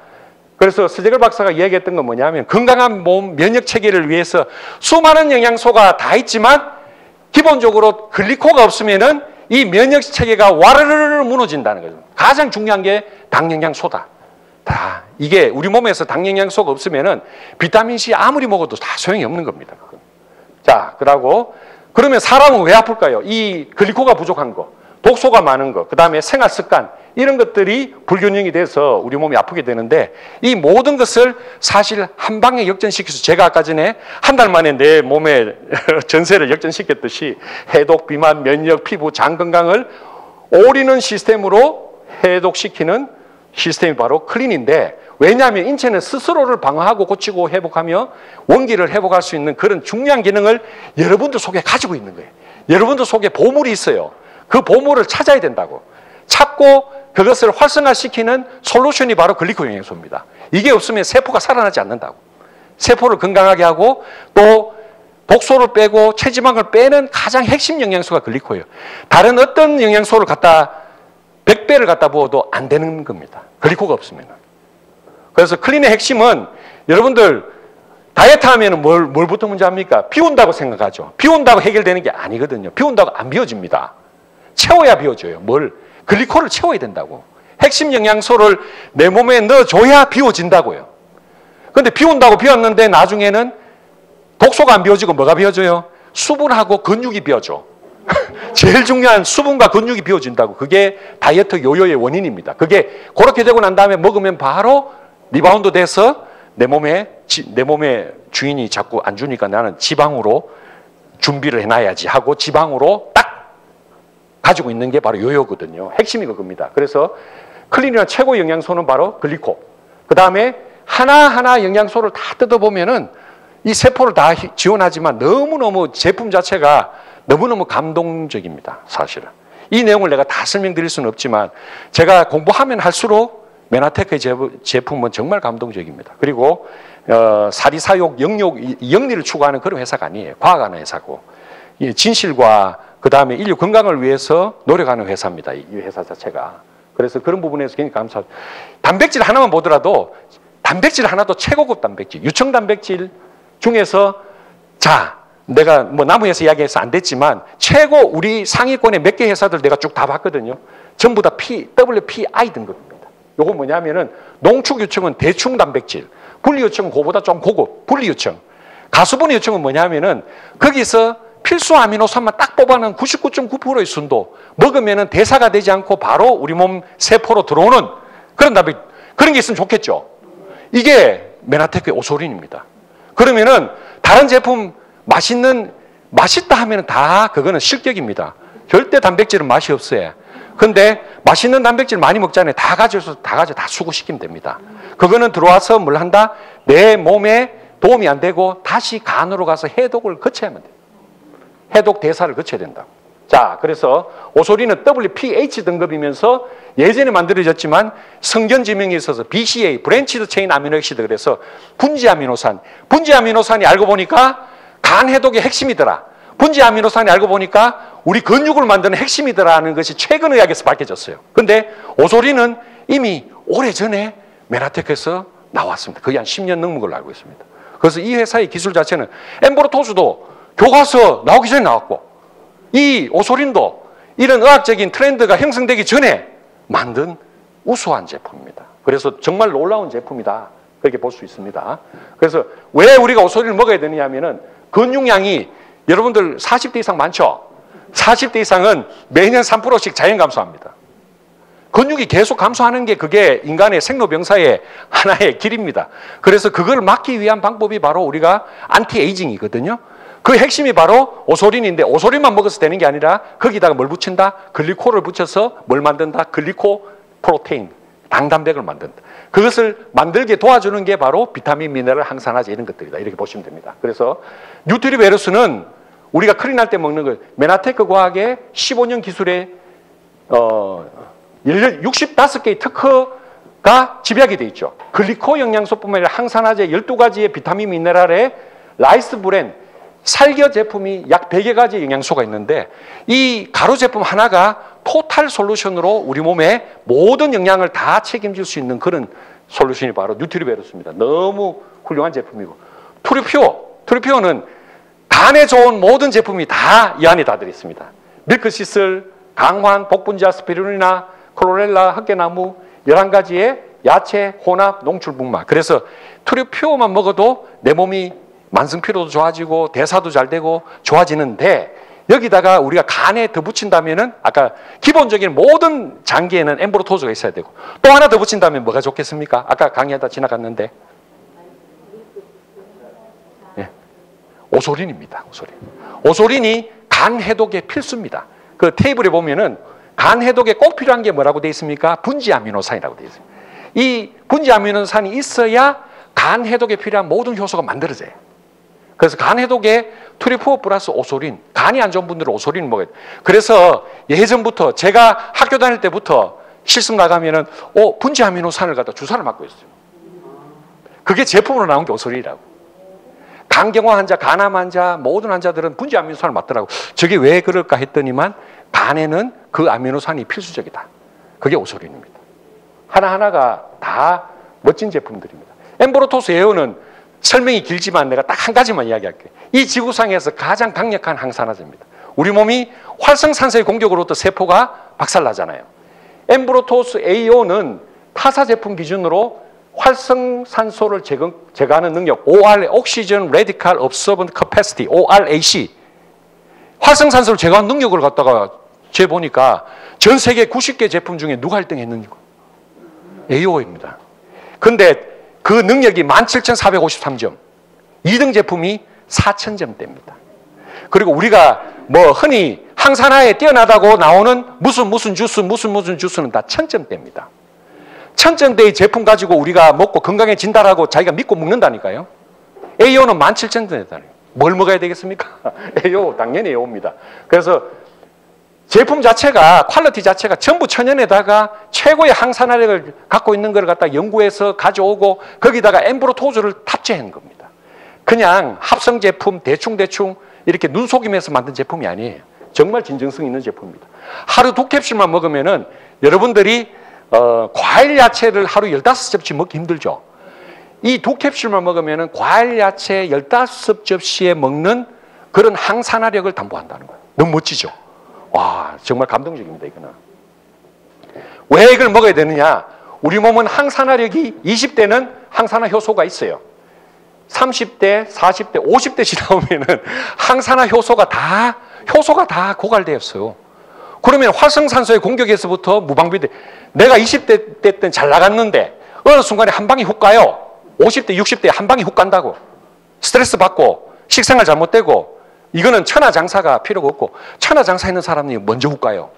그래서 서재걸 박사가 이야기했던 건 뭐냐면 건강한 몸 면역 체계를 위해서 수많은 영양소가 다 있지만 기본적으로 글리코가 없으면은 이 면역 체계가 와르르 무너진다는 거죠. 가장 중요한 게 당 영양소다. 다 이게 우리 몸에서 당 영양소가 없으면은 비타민 C 아무리 먹어도 다 소용이 없는 겁니다. 자, 그러면 사람은 왜 아플까요? 이 글리코가 부족한 거, 독소가 많은 거, 그 다음에 생활 습관 이런 것들이 불균형이 돼서 우리 몸이 아프게 되는데 이 모든 것을 사실 한 방에 역전시켜서 제가 아까 전에 한 달 만에 내 몸의 전세를 역전시켰듯이 해독, 비만, 면역, 피부, 장 건강을 올인원 시스템으로 해독시키는 시스템이 바로 클린인데 왜냐하면 인체는 스스로를 방어하고 고치고 회복하며 원기를 회복할 수 있는 그런 중요한 기능을 여러분들 속에 가지고 있는 거예요. 여러분들 속에 보물이 있어요. 그 보물을 찾아야 된다고. 찾고 그것을 활성화시키는 솔루션이 바로 글리코 영양소입니다. 이게 없으면 세포가 살아나지 않는다고. 세포를 건강하게 하고 또 독소를 빼고 체지방을 빼는 가장 핵심 영양소가 글리코예요. 다른 어떤 영양소를 갖다 100배를 갖다 부어도 안 되는 겁니다. 글리코가 없으면. 그래서 클린의 핵심은 여러분들 다이어트 하면 뭘부터 문제 합니까? 비 온다고 생각하죠. 비 온다고 해결되는 게 아니거든요. 비 온다고 안 비워집니다. 채워야 비워져요. 글리코를 채워야 된다고. 핵심 영양소를 내 몸에 넣어줘야 비워진다고요. 그런데 비 온다고 비웠는데 나중에는 독소가 안 비워지고 뭐가 비워져요? 수분하고 근육이 비어져. 제일 중요한 수분과 근육이 비워진다고. 그게 다이어트 요요의 원인입니다. 그게 그렇게 되고 난 다음에 먹으면 바로 리바운드 돼서 내 몸에 주인이 자꾸 안 주니까 나는 지방으로 준비를 해놔야지 하고 지방으로 딱 가지고 있는 게 바로 요요거든요. 핵심이 그겁니다. 그래서 클린이란 최고 영양소는 바로 글리코. 그 다음에 하나하나 영양소를 다 뜯어보면은 이 세포를 다 지원하지만 너무너무 제품 자체가 너무너무 감동적입니다. 사실은. 이 내용을 내가 다 설명드릴 수는 없지만 제가 공부하면 할수록 메나테크의 제품은 정말 감동적입니다. 그리고 사리사욕, 영리를 추구하는 그런 회사가 아니에요. 과학하는 회사고. 진실과 그 다음에 인류 건강을 위해서 노력하는 회사입니다. 이 회사 자체가. 그래서 그런 부분에서 굉장히 감사합니다. 단백질 하나만 보더라도 단백질 하나도 최고급 단백질, 유청 단백질 중에서 내가 뭐 나무에서 이야기해서 안 됐지만 최고 우리 상위권의 몇 개 회사들 내가 쭉 다 봤거든요. 전부 다 WPI 등급입니다. 요거 뭐냐면은 농축 유청은 대충 단백질, 분리 유청은 그보다 좀 고급 분리 유청. 가수분해 유청은 뭐냐면은 거기서 필수 아미노산만 딱 뽑아낸 99.9%의 순도 먹으면은 대사가 되지 않고 바로 우리 몸 세포로 들어오는 그런 단백질. 그런 게 있으면 좋겠죠. 이게 메나테크의 오소린입니다. 그러면은 다른 제품 맛있다 하면은 다 그거는 실격입니다. 절대 단백질은 맛이 없어요. 근데 맛있는 단백질 많이 먹잖아요. 다 수거시키면 됩니다. 그거는 들어와서 뭘 한다? 내 몸에 도움이 안 되고 다시 간으로 가서 해독을 거쳐야만 돼요. 해독 대사를 거쳐야 된다. 자, 그래서 오소린은 WPH 등급이면서 예전에 만들어졌지만 성견 지명에 있어서 BCA, 브랜치드 체인 아미노액시드 그래서 분지 아미노산이 알고 보니까 간 해독의 핵심이더라. 분지 아미노산이 알고 보니까 우리 근육을 만드는 핵심이더라는 것이 최근 의학에서 밝혀졌어요. 근데 오소린은 이미 오래전에 메나테크에서 나왔습니다. 거의 한 10년 넘은 걸로 알고 있습니다. 그래서 이 회사의 기술 자체는 엠보로토스도 교과서 나오기 전에 나왔고 이 오소린도 이런 의학적인 트렌드가 형성되기 전에 만든 우수한 제품입니다. 그래서 정말 놀라운 제품이다. 그렇게 볼 수 있습니다. 그래서 왜 우리가 오소린을 먹어야 되느냐면은 근육량이 여러분들 40대 이상 많죠? 40대 이상은 매년 3%씩 자연 감소합니다. 근육이 계속 감소하는 게 그게 인간의 생로병사의 하나의 길입니다. 그래서 그걸 막기 위한 방법이 바로 우리가 안티에이징이거든요. 그 핵심이 바로 오소린인데 오소린만 먹어서 되는 게 아니라 거기다가 뭘 붙인다? 글리코를 붙여서 뭘 만든다? 글리코 프로테인, 당단백을 만든다. 그것을 만들게 도와주는 게 바로 비타민, 미네랄, 항산화제 이런 것들이다. 이렇게 보시면 됩니다. 그래서 뉴트리베르스는 우리가 클린할 때 먹는 걸 메나테크 과학의 15년 기술의 65개의 특허가 집약이 돼 있죠. 글리코 영양소뿐만 아니라 항산화제 12가지의 비타민, 미네랄의 라이스 브랜 살겨 제품이 약 100여 가지 영양소가 있는데 이 가루 제품 하나가 토탈 솔루션으로 우리 몸에 모든 영양을 다 책임질 수 있는 그런 솔루션이 바로 뉴트리베르스입니다. 너무 훌륭한 제품이고 트루피오는 간에 좋은 모든 제품이 다 이 안에 다 들어있습니다. 밀크시슬, 강환, 복분자, 스피루리나, 클로렐라, 흑개나무 11가지의 야채, 혼합, 농출분말. 그래서 트루피오만 먹어도 내 몸이 만성피로도 좋아지고 대사도 잘 되고 좋아지는데 여기다가 우리가 간에 더 붙인다면은 아까 기본적인 모든 장기에는 엠보로토스가 있어야 되고 또 하나 더 붙인다면 뭐가 좋겠습니까? 아까 강의하다 지나갔는데 오소린입니다. 오소린이 간 해독에 필수입니다. 그 테이블에 보면은 간 해독에 꼭 필요한 게 뭐라고 되어 있습니까? 분지 아미노산이라고 되어 있습니다. 이 분지 아미노산이 있어야 간 해독에 필요한 모든 효소가 만들어져요. 그래서 간 해독에 트리포 플러스 오소린, 간이 안 좋은 분들은 오소린을 먹어야 돼요. 그래서 예전부터 제가 학교 다닐 때부터 실습 나가면은 분지 아미노산을 갖다 주사를 맞고 있어요. 그게 제품으로 나온 게 오소린이라고. 간경화 환자, 간암 환자, 모든 환자들은 분지 아미노산을 맞더라고. 저게 왜 그럴까 했더니만 간에는 그 아미노산이 필수적이다. 그게 오소린입니다. 하나하나가 다 멋진 제품들입니다. 엠보로토스 에어는 설명이 길지만 내가 딱 한 가지만 이야기할게요. 이 지구상에서 가장 강력한 항산화제입니다. 우리 몸이 활성산소의 공격으로부터 세포가 박살나잖아요. 엠브로토스 AO는 타사 제품 기준으로 활성산소를 제거하는 능력, OR, Oxygen Radical Absorbent Capacity, ORAC, 활성산소를 제거한 능력을 갖다가 재보니까 전 세계 90개 제품 중에 누가 1등 했는지 AO입니다. 근데 그 능력이 17,453점, 2등 제품이 4,000점대입니다. 그리고 우리가 뭐 흔히 항산화에 뛰어나다고 나오는 무슨 주스는 다 1,000점대입니다. 1,000점대의 제품 가지고 우리가 먹고 건강해진다라고 자기가 믿고 먹는다니까요. AO는 17,000점대잖아요. 뭘 먹어야 되겠습니까? AO, 당연히 AO입니다. 그래서 제품 자체가, 퀄리티 자체가 전부 천연에다가 최고의 항산화력을 갖고 있는 걸 갖다 연구해서 가져오고 거기다가 엠브로토즈를 탑재한 겁니다. 그냥 합성 제품 대충 이렇게 눈속임해서 만든 제품이 아니에요. 정말 진정성 있는 제품입니다. 하루 2캡슐만 먹으면은 여러분들이 과일 야채를 하루 15접시 먹기 힘들죠. 이 2캡슐만 먹으면은 과일 야채 15접시에 먹는 그런 항산화력을 담보한다는 거예요. 너무 멋지죠? 와, 정말 감동적입니다, 이거는. 왜 이걸 먹어야 되느냐? 우리 몸은 항산화력이 20대는 항산화 효소가 있어요. 30대, 40대, 50대 지나오면은 항산화 효소가 다 고갈되었어요. 그러면 활성산소의 공격에서부터 무방비돼. 내가 20대 때는 잘 나갔는데 어느 순간에 한 방이 훅 가요. 50대, 60대에 한 방이 훅 간다고. 스트레스 받고 식생활 잘못되고 이거는 천하장사가 필요가 없고 천하장사 있는 사람이 먼저 훅 가요.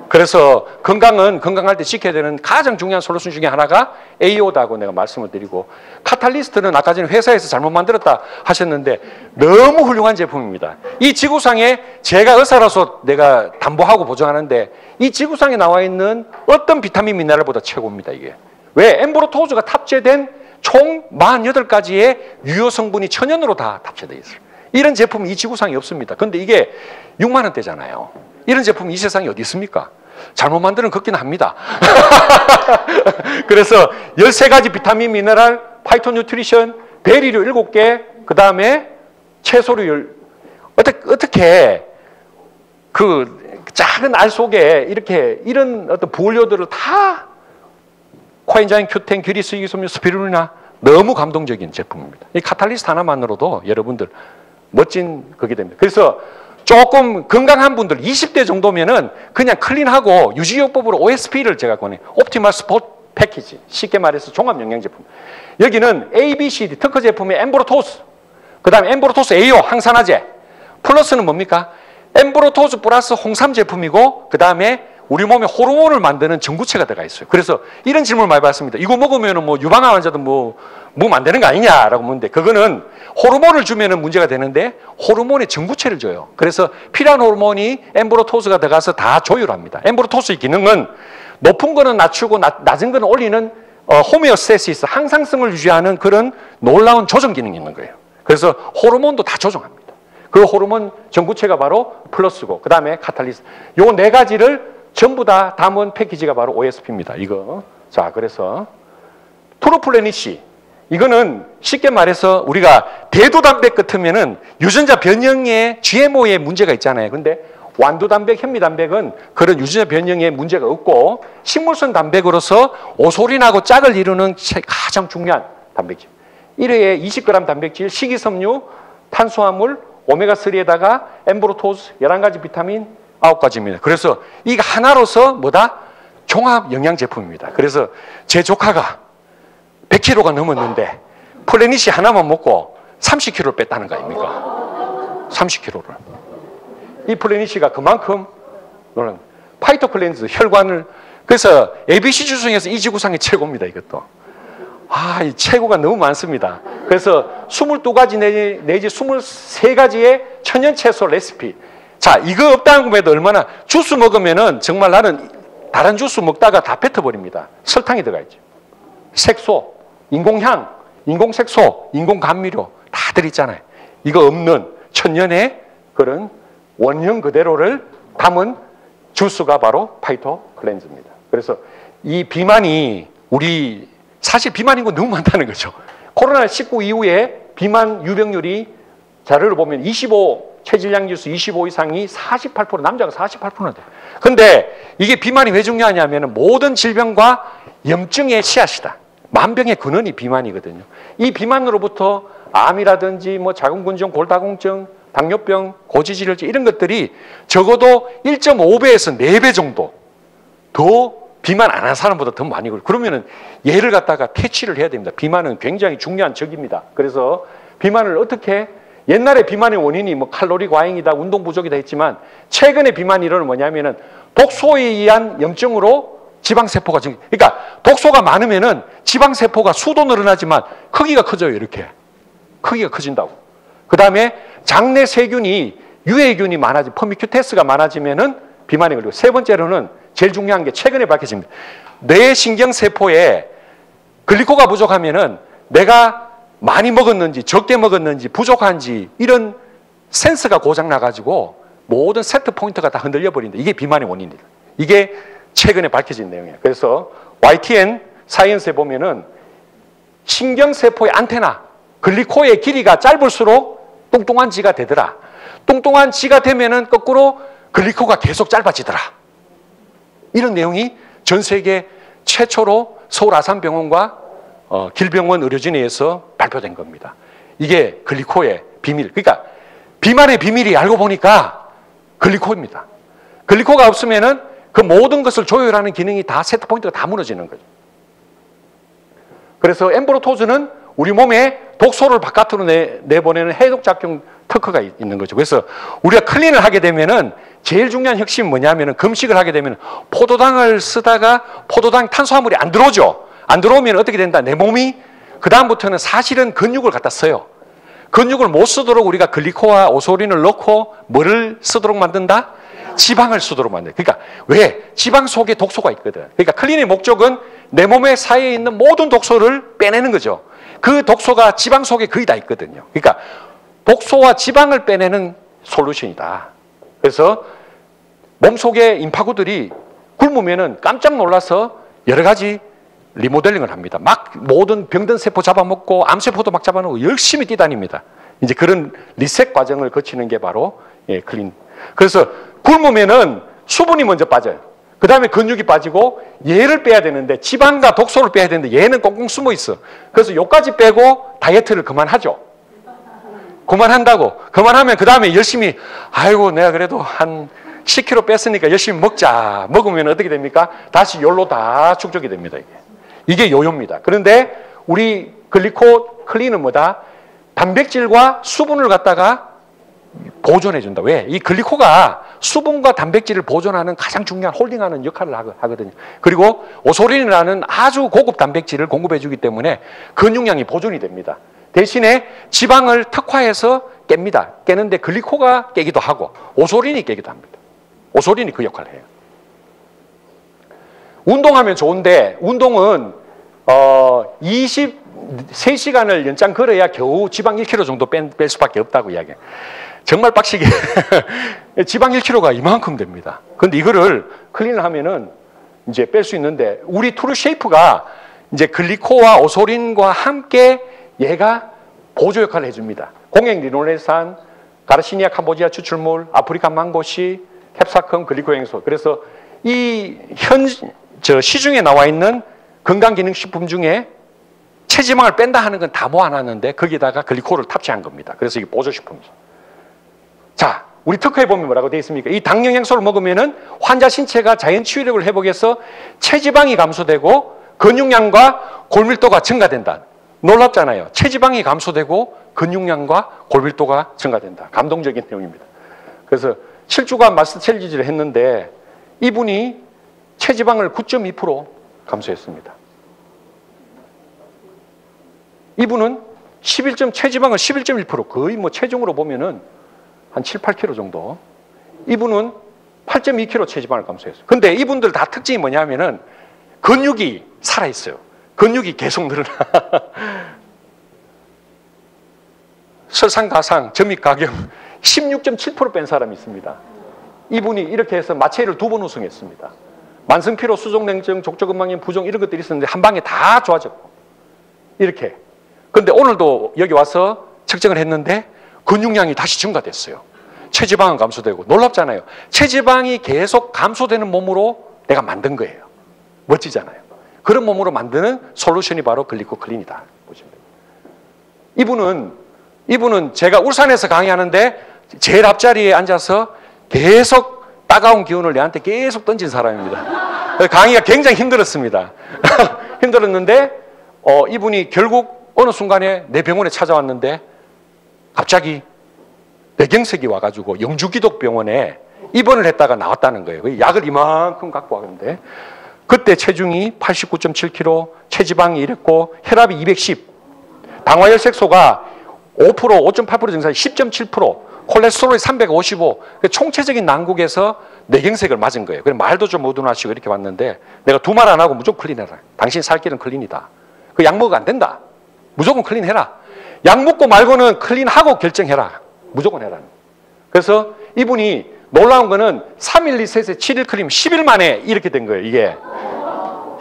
그래서 건강은 건강할 때 지켜야 되는 가장 중요한 솔루션 중에 하나가 AO다고 내가 말씀을 드리고 카탈리스트는 아까 전에 회사에서 잘못 만들었다 하셨는데 너무 훌륭한 제품입니다. 이 지구상에 제가 의사라서 내가 담보하고 보증하는데 이 지구상에 나와 있는 어떤 비타민 미네랄보다 최고입니다. 이게. 왜? 엠브로토즈가 탑재된 총 48가지의 유효 성분이 천연으로 다 탑재되어 있어요. 이런 제품이 이 지구상에 없습니다. 근데 이게 6만 원대잖아요. 이런 제품이 이 세상에 어디 있습니까? 잘못 만드는 걷기는 합니다. 그래서 13가지 비타민, 미네랄, 파이토 뉴트리션, 베리류 7개, 그 다음에 채소류 어떻게 그 작은 알 속에 이런 어떤 부원료들을 다 코엔자임, 큐텐, 규리스, 이소뮴, 스피루리나 너무 감동적인 제품입니다. 이 카탈리스트 하나만으로도 여러분들 멋진 그게 됩니다. 그래서 조금 건강한 분들 20대 정도면은 그냥 클린하고 유지요법으로 OSP를 제가 권해요. 옵티멀 스포츠 패키지. 쉽게 말해서 종합영양제품. 여기는 A, B, C, D 특허 제품의 엠브로토스, 그 다음에 엠브로토스 AO 항산화제, 플러스는 뭡니까? 엠브로토스 플러스 홍삼 제품이고 그 다음에 우리 몸에 호르몬을 만드는 전구체가 들어가 있어요. 그래서 이런 질문을 많이 받습니다. 이거 먹으면 뭐 유방암 환자도 몸 안 되는 거 아니냐라고 묻는데 그거는 호르몬을 주면은 문제가 되는데 호르몬의 전구체를 줘요. 그래서 필요한 호르몬이 엠브로토스가 들어가서 다 조율합니다. 엠브로토스의 기능은 높은 거는 낮추고 낮은 거는 올리는 호메오스테시스, 항상성을 유지하는 그런 놀라운 조정 기능이 있는 거예요. 그래서 호르몬도 다 조정합니다. 그 호르몬 전구체가 바로 플러스고 그 다음에 카탈리스. 요 4가지를 전부 다 담은 패키지가 바로 OSP입니다. 이거. 자, 그래서 트루플레니시. 이거는 쉽게 말해서 우리가 대두단백 같으면은 유전자 변형에 GMO에 문제가 있잖아요. 근데 완두단백, 현미단백은 그런 유전자 변형에 문제가 없고 식물성 단백으로서 오솔인하고 짝을 이루는 가장 중요한 단백질. 1회에 20g 단백질, 식이섬유, 탄수화물, 오메가3에다가 엠브로토스, 11가지 비타민, 9가지입니다. 그래서 이거 하나로서 뭐다? 종합 영양 제품입니다. 그래서 제 조카가 100kg가 넘었는데 플래닛이 하나만 먹고 30kg를 뺐다는 거 아닙니까? 30kg를. 이 플래닛이가 그만큼 파이토 클렌즈, 혈관을 그래서 ABC 주 중에서 이 지구상이 최고입니다. 이것도. 이 최고가 너무 많습니다. 그래서 22가지 내지 23가지의 천연 채소 레시피. 자, 이거 없다는 것에도 얼마나 주스 먹으면은 정말 나는 다른 주스 먹다가 다 뱉어버립니다. 설탕이 들어가 있죠. 색소, 인공향, 인공색소, 인공감미료 다 들어있잖아요. 이거 없는 천연의 그런 원형 그대로를 담은 주스가 바로 파이토 클렌즈입니다. 그래서 이 비만이 사실 비만인 거 너무 많다는 거죠. 코로나19 이후에 비만 유병률이 자료를 보면 25 체질량 지수 25 이상이 48%, 남자가 48%나 돼요. 근데 이게 비만이 왜 중요하냐면 모든 질병과 염증의 씨앗이다. 만병의 근원이 비만이거든요. 이 비만으로부터 암이라든지 자궁근종, 골다공증, 당뇨병, 고지혈증 이런 것들이 적어도 1.5배에서 4배 정도 더 비만 안 한 사람보다 더 많이 걸려요. 그러면은 얘를 갖다가 퇴치를 해야 됩니다. 비만은 굉장히 중요한 적입니다. 그래서 비만을 어떻게, 옛날에 비만의 원인이 뭐 칼로리 과잉이다, 운동 부족이다 했지만 최근에 비만 이론은 뭐냐면은 독소에 의한 염증으로 지방세포가 그러니까 독소가 많으면은 지방세포가 수도 늘어나지만 크기가 커져요. 이렇게 크기가 커진다고. 그 다음에 장내 세균이, 유해균이 많아지, 퍼미큐테스가 많아지면은 비만에 걸리고, 세 번째로는 제일 중요한 게 최근에 밝혀집니다. 뇌 신경세포에 글리코가 부족하면은 내가 많이 먹었는지 적게 먹었는지 부족한지 이런 센서가 고장나가지고 모든 세트 포인트가 다 흔들려 버린다. 이게 비만의 원인이다. 이게 최근에 밝혀진 내용이에요. 그래서 YTN 사이언스에 보면은 신경세포의 안테나, 글리코의 길이가 짧을수록 뚱뚱한 지가 되더라. 뚱뚱한 지가 되면은 거꾸로 글리코가 계속 짧아지더라. 이런 내용이 전 세계 최초로 서울 아산병원과 길병원 의료진회에서 발표된 겁니다. 이게 글리코의 비밀. 그러니까 비만의 비밀이 알고 보니까 글리코입니다. 글리코가 없으면은 그 모든 것을 조율하는 기능이 다 세트 포인트가 다 무너지는 거죠. 그래서 엠브로토즈는 우리 몸에 독소를 바깥으로 내보내는 해독작용 특허가 있는 거죠. 그래서 우리가 클린을 하게 되면은 제일 중요한 혁신이 뭐냐면은 금식을 하게 되면 포도당을 쓰다가 포도당 탄수화물이 안 들어오죠. 안 들어오면 어떻게 된다? 내 몸이 그다음부터는 사실은 근육을 갖다 써요. 근육을 못 쓰도록 우리가 글리코와 오소린을 넣고 뭐를 쓰도록 만든다? 지방을 쓰도록 만든다. 그러니까 왜? 지방 속에 독소가 있거든. 그러니까 클린의 목적은 내 몸의 사이에 있는 모든 독소를 빼내는 거죠. 그 독소가 지방 속에 거의 다 있거든요. 그러니까 독소와 지방을 빼내는 솔루션이다. 그래서 몸속의 임파구들이 굶으면은 깜짝 놀라서 여러 가지 리모델링을 합니다. 막 모든 병든 세포 잡아먹고 암세포도 막 잡아먹고 열심히 뛰다닙니다. 이제 그런 리셋 과정을 거치는 게 바로 클린. 그래서 굶으면은 수분이 먼저 빠져요. 그 다음에 근육이 빠지고 얘를 빼야 되는데 지방과 독소를 빼야 되는데 얘는 꽁꽁 숨어 있어. 그래서 요까지 빼고 다이어트를 그만하죠. 그만한다고. 그만하면 그 다음에 열심히 아이고 내가 그래도 한 10kg 뺐으니까 열심히 먹자. 먹으면 어떻게 됩니까? 다시 열로 다 축적이 됩니다. 이게 요요입니다. 그런데 우리 글리코 클린은 뭐다? 단백질과 수분을 갖다가 보존해 준다. 왜? 이 글리코가 수분과 단백질을 보존하는 가장 중요한 홀딩하는 역할을 하거든요. 그리고 오소린이라는 아주 고급 단백질을 공급해 주기 때문에 근육량이 보존이 됩니다. 대신에 지방을 특화해서 깹니다. 깨는데 글리코가 깨기도 하고 오소린이 깨기도 합니다. 오소린이 그 역할을 해요. 운동하면 좋은데 운동은 23시간을 연장 걸어야 겨우 지방 1kg 정도 뺄 수밖에 없다고 이야기해요. 정말 빡시게 지방 1kg가 이만큼 됩니다. 그런데 이거를 클린을 하면은 이제 뺄 수 있는데 우리 트루쉐이프가 이제 글리코와 오소린과 함께 얘가 보조 역할을 해줍니다. 공행 리노레산, 가르시니아 캄보지아 추출물, 아프리카 망고씨, 캡사컴, 글리코행소. 그래서 이 시중에 나와 있는 건강기능식품 중에 체지방을 뺀다 하는 건 다 모아놨는데 거기다가 글리코를 탑재한 겁니다. 그래서 이게 보조식품이죠. 자, 우리 특허에 보면 뭐라고 되어 있습니까? 이 당영양소를 먹으면은 환자 신체가 자연 치유력을 회복해서 체지방이 감소되고 근육량과 골밀도가 증가된다. 놀랍잖아요. 체지방이 감소되고 근육량과 골밀도가 증가된다. 감동적인 내용입니다. 그래서 7주간 마스터챌린지를 했는데 이분이 체지방을 9.2% 감소했습니다. 이분은 체지방을 11.1% 거의 뭐 체중으로 보면은 한 7, 8kg 정도. 이분은 8.2kg 체지방을 감소했어요. 근데 이분들 다 특징이 뭐냐면은 근육이 살아있어요. 근육이 계속 늘어나. 설상가상, 점입가경 16.7% 뺀 사람이 있습니다. 이분이 이렇게 해서 마체를 2번 우승했습니다. 만성피로, 수족냉증, 족저근막염, 부종 이런 것들이 있었는데 한 방에 다 좋아졌고 이렇게. 근데 오늘도 여기 와서 측정을 했는데 근육량이 다시 증가됐어요. 체지방은 감소되고. 놀랍잖아요. 체지방이 계속 감소되는 몸으로 내가 만든 거예요. 멋지잖아요. 그런 몸으로 만드는 솔루션이 바로 글리코 클린이다. 보시면 됩니다. 이분은 제가 울산에서 강의하는데 제일 앞자리에 앉아서 계속 따가운 기운을 내한테 계속 던진 사람입니다. 강의가 굉장히 힘들었습니다. 힘들었는데 이분이 결국 어느 순간에 내 병원에 찾아왔는데 갑자기 뇌경색이 와가지고 영주기독병원에 입원을 했다가 나왔다는 거예요. 약을 이만큼 갖고 왔는데 그때 체중이 89.7kg, 체지방이 이랬고 혈압이 210, 당화혈색소가 5%, 5.8% 증상이 10.7%, 콜레스테롤이 355, 총체적인 난국에서 뇌경색을 맞은 거예요. 그래서 말도 좀 어둔하시고 이렇게 왔는데 내가 두 말 안 하고 무조건 클린해라. 당신 살 길은 클린이다. 그 약 먹으면 안 된다. 무조건 클린해라. 약 먹고 말고는 클린하고 결정해라. 무조건 해라. 그래서 이분이 놀라운 거는 3일 리셋에 7일 클린 10일 만에 이렇게 된 거예요. 이게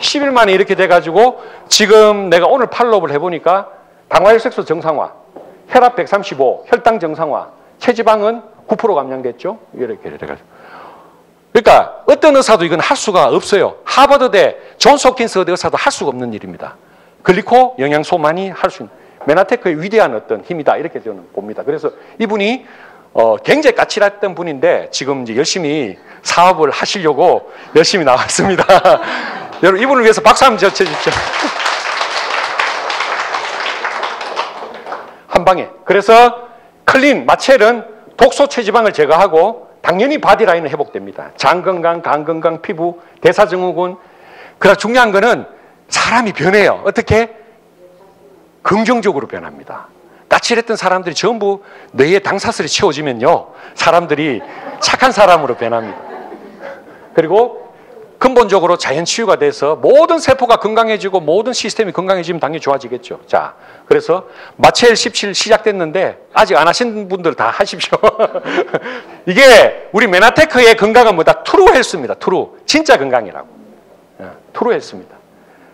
10일 만에 이렇게 돼가지고 지금 내가 오늘 팔로우를 해보니까 당화혈색소 정상화, 혈압 135, 혈당 정상화, 체지방은 9% 감량됐죠. 이렇게 돼가지고. 그러니까 어떤 의사도 이건 할 수가 없어요. 하버드대 존스 홉킨스 의사도 할 수가 없는 일입니다. 글리코 영양소만이 할 수 있는 메나테크의 위대한 어떤 힘이다 이렇게 저는 봅니다. 그래서 이분이 굉장히 까칠했던 분인데 지금 이제 열심히 사업을 하시려고 열심히 나왔습니다. 여러분 이분을 위해서 박수 한번 쳐주십시오. 한 방에. 그래서 클린 마첼은 독소 체지방을 제거하고 당연히 바디라인은 회복됩니다. 장 건강, 간 건강, 피부, 대사증후군. 그러나 중요한 거는 사람이 변해요. 어떻게? 긍정적으로 변합니다. 까칠했던 사람들이 전부 뇌에 당사슬이 채워지면요. 사람들이 착한 사람으로 변합니다. 그리고 근본적으로 자연 치유가 돼서 모든 세포가 건강해지고 모든 시스템이 건강해지면 당연히 좋아지겠죠. 자, 그래서 마첼 17 시작됐는데 아직 안 하신 분들 다 하십시오. 이게 우리 메나테크의 건강은 뭐다? 트루 헬스입니다. 트루. 진짜 건강이라고. 트루 헬스입니다.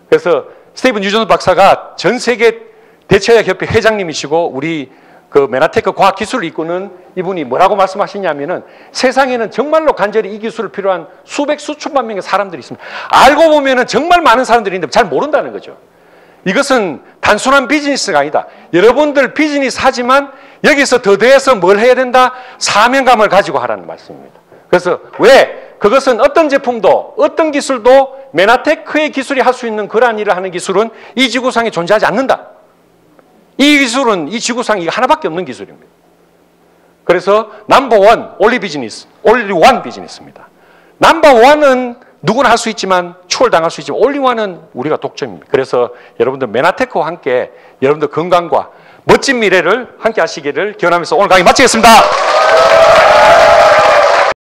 그래서 스티븐 유존스 박사가 전 세계 대체약 협회 회장님이시고 우리 그 메나테크 과학기술을 이끄는 이분이 뭐라고 말씀하시냐면은 세상에는 정말로 간절히 이 기술을 필요한 수백 수천만 명의 사람들이 있습니다. 알고 보면은 정말 많은 사람들이 있는데 잘 모른다는 거죠. 이것은 단순한 비즈니스가 아니다. 여러분들 비즈니스 하지만 여기서 더 더해서 뭘 해야 된다? 사명감을 가지고 하라는 말씀입니다. 그래서 왜? 그것은 어떤 제품도 어떤 기술도 메나테크의 기술이 할 수 있는 그러한 일을 하는 기술은 이 지구상에 존재하지 않는다. 이 기술은 이 지구상에 하나밖에 없는 기술입니다. 그래서 넘버원 올리 비즈니스, 올리 원 비즈니스입니다. 넘버원은 누구나 할 수 있지만 추월당할 수 있지만 올리 원은 우리가 독점입니다. 그래서 여러분들 메나테크와 함께 여러분들 건강과 멋진 미래를 함께 하시기를 기원하면서 오늘 강의 마치겠습니다.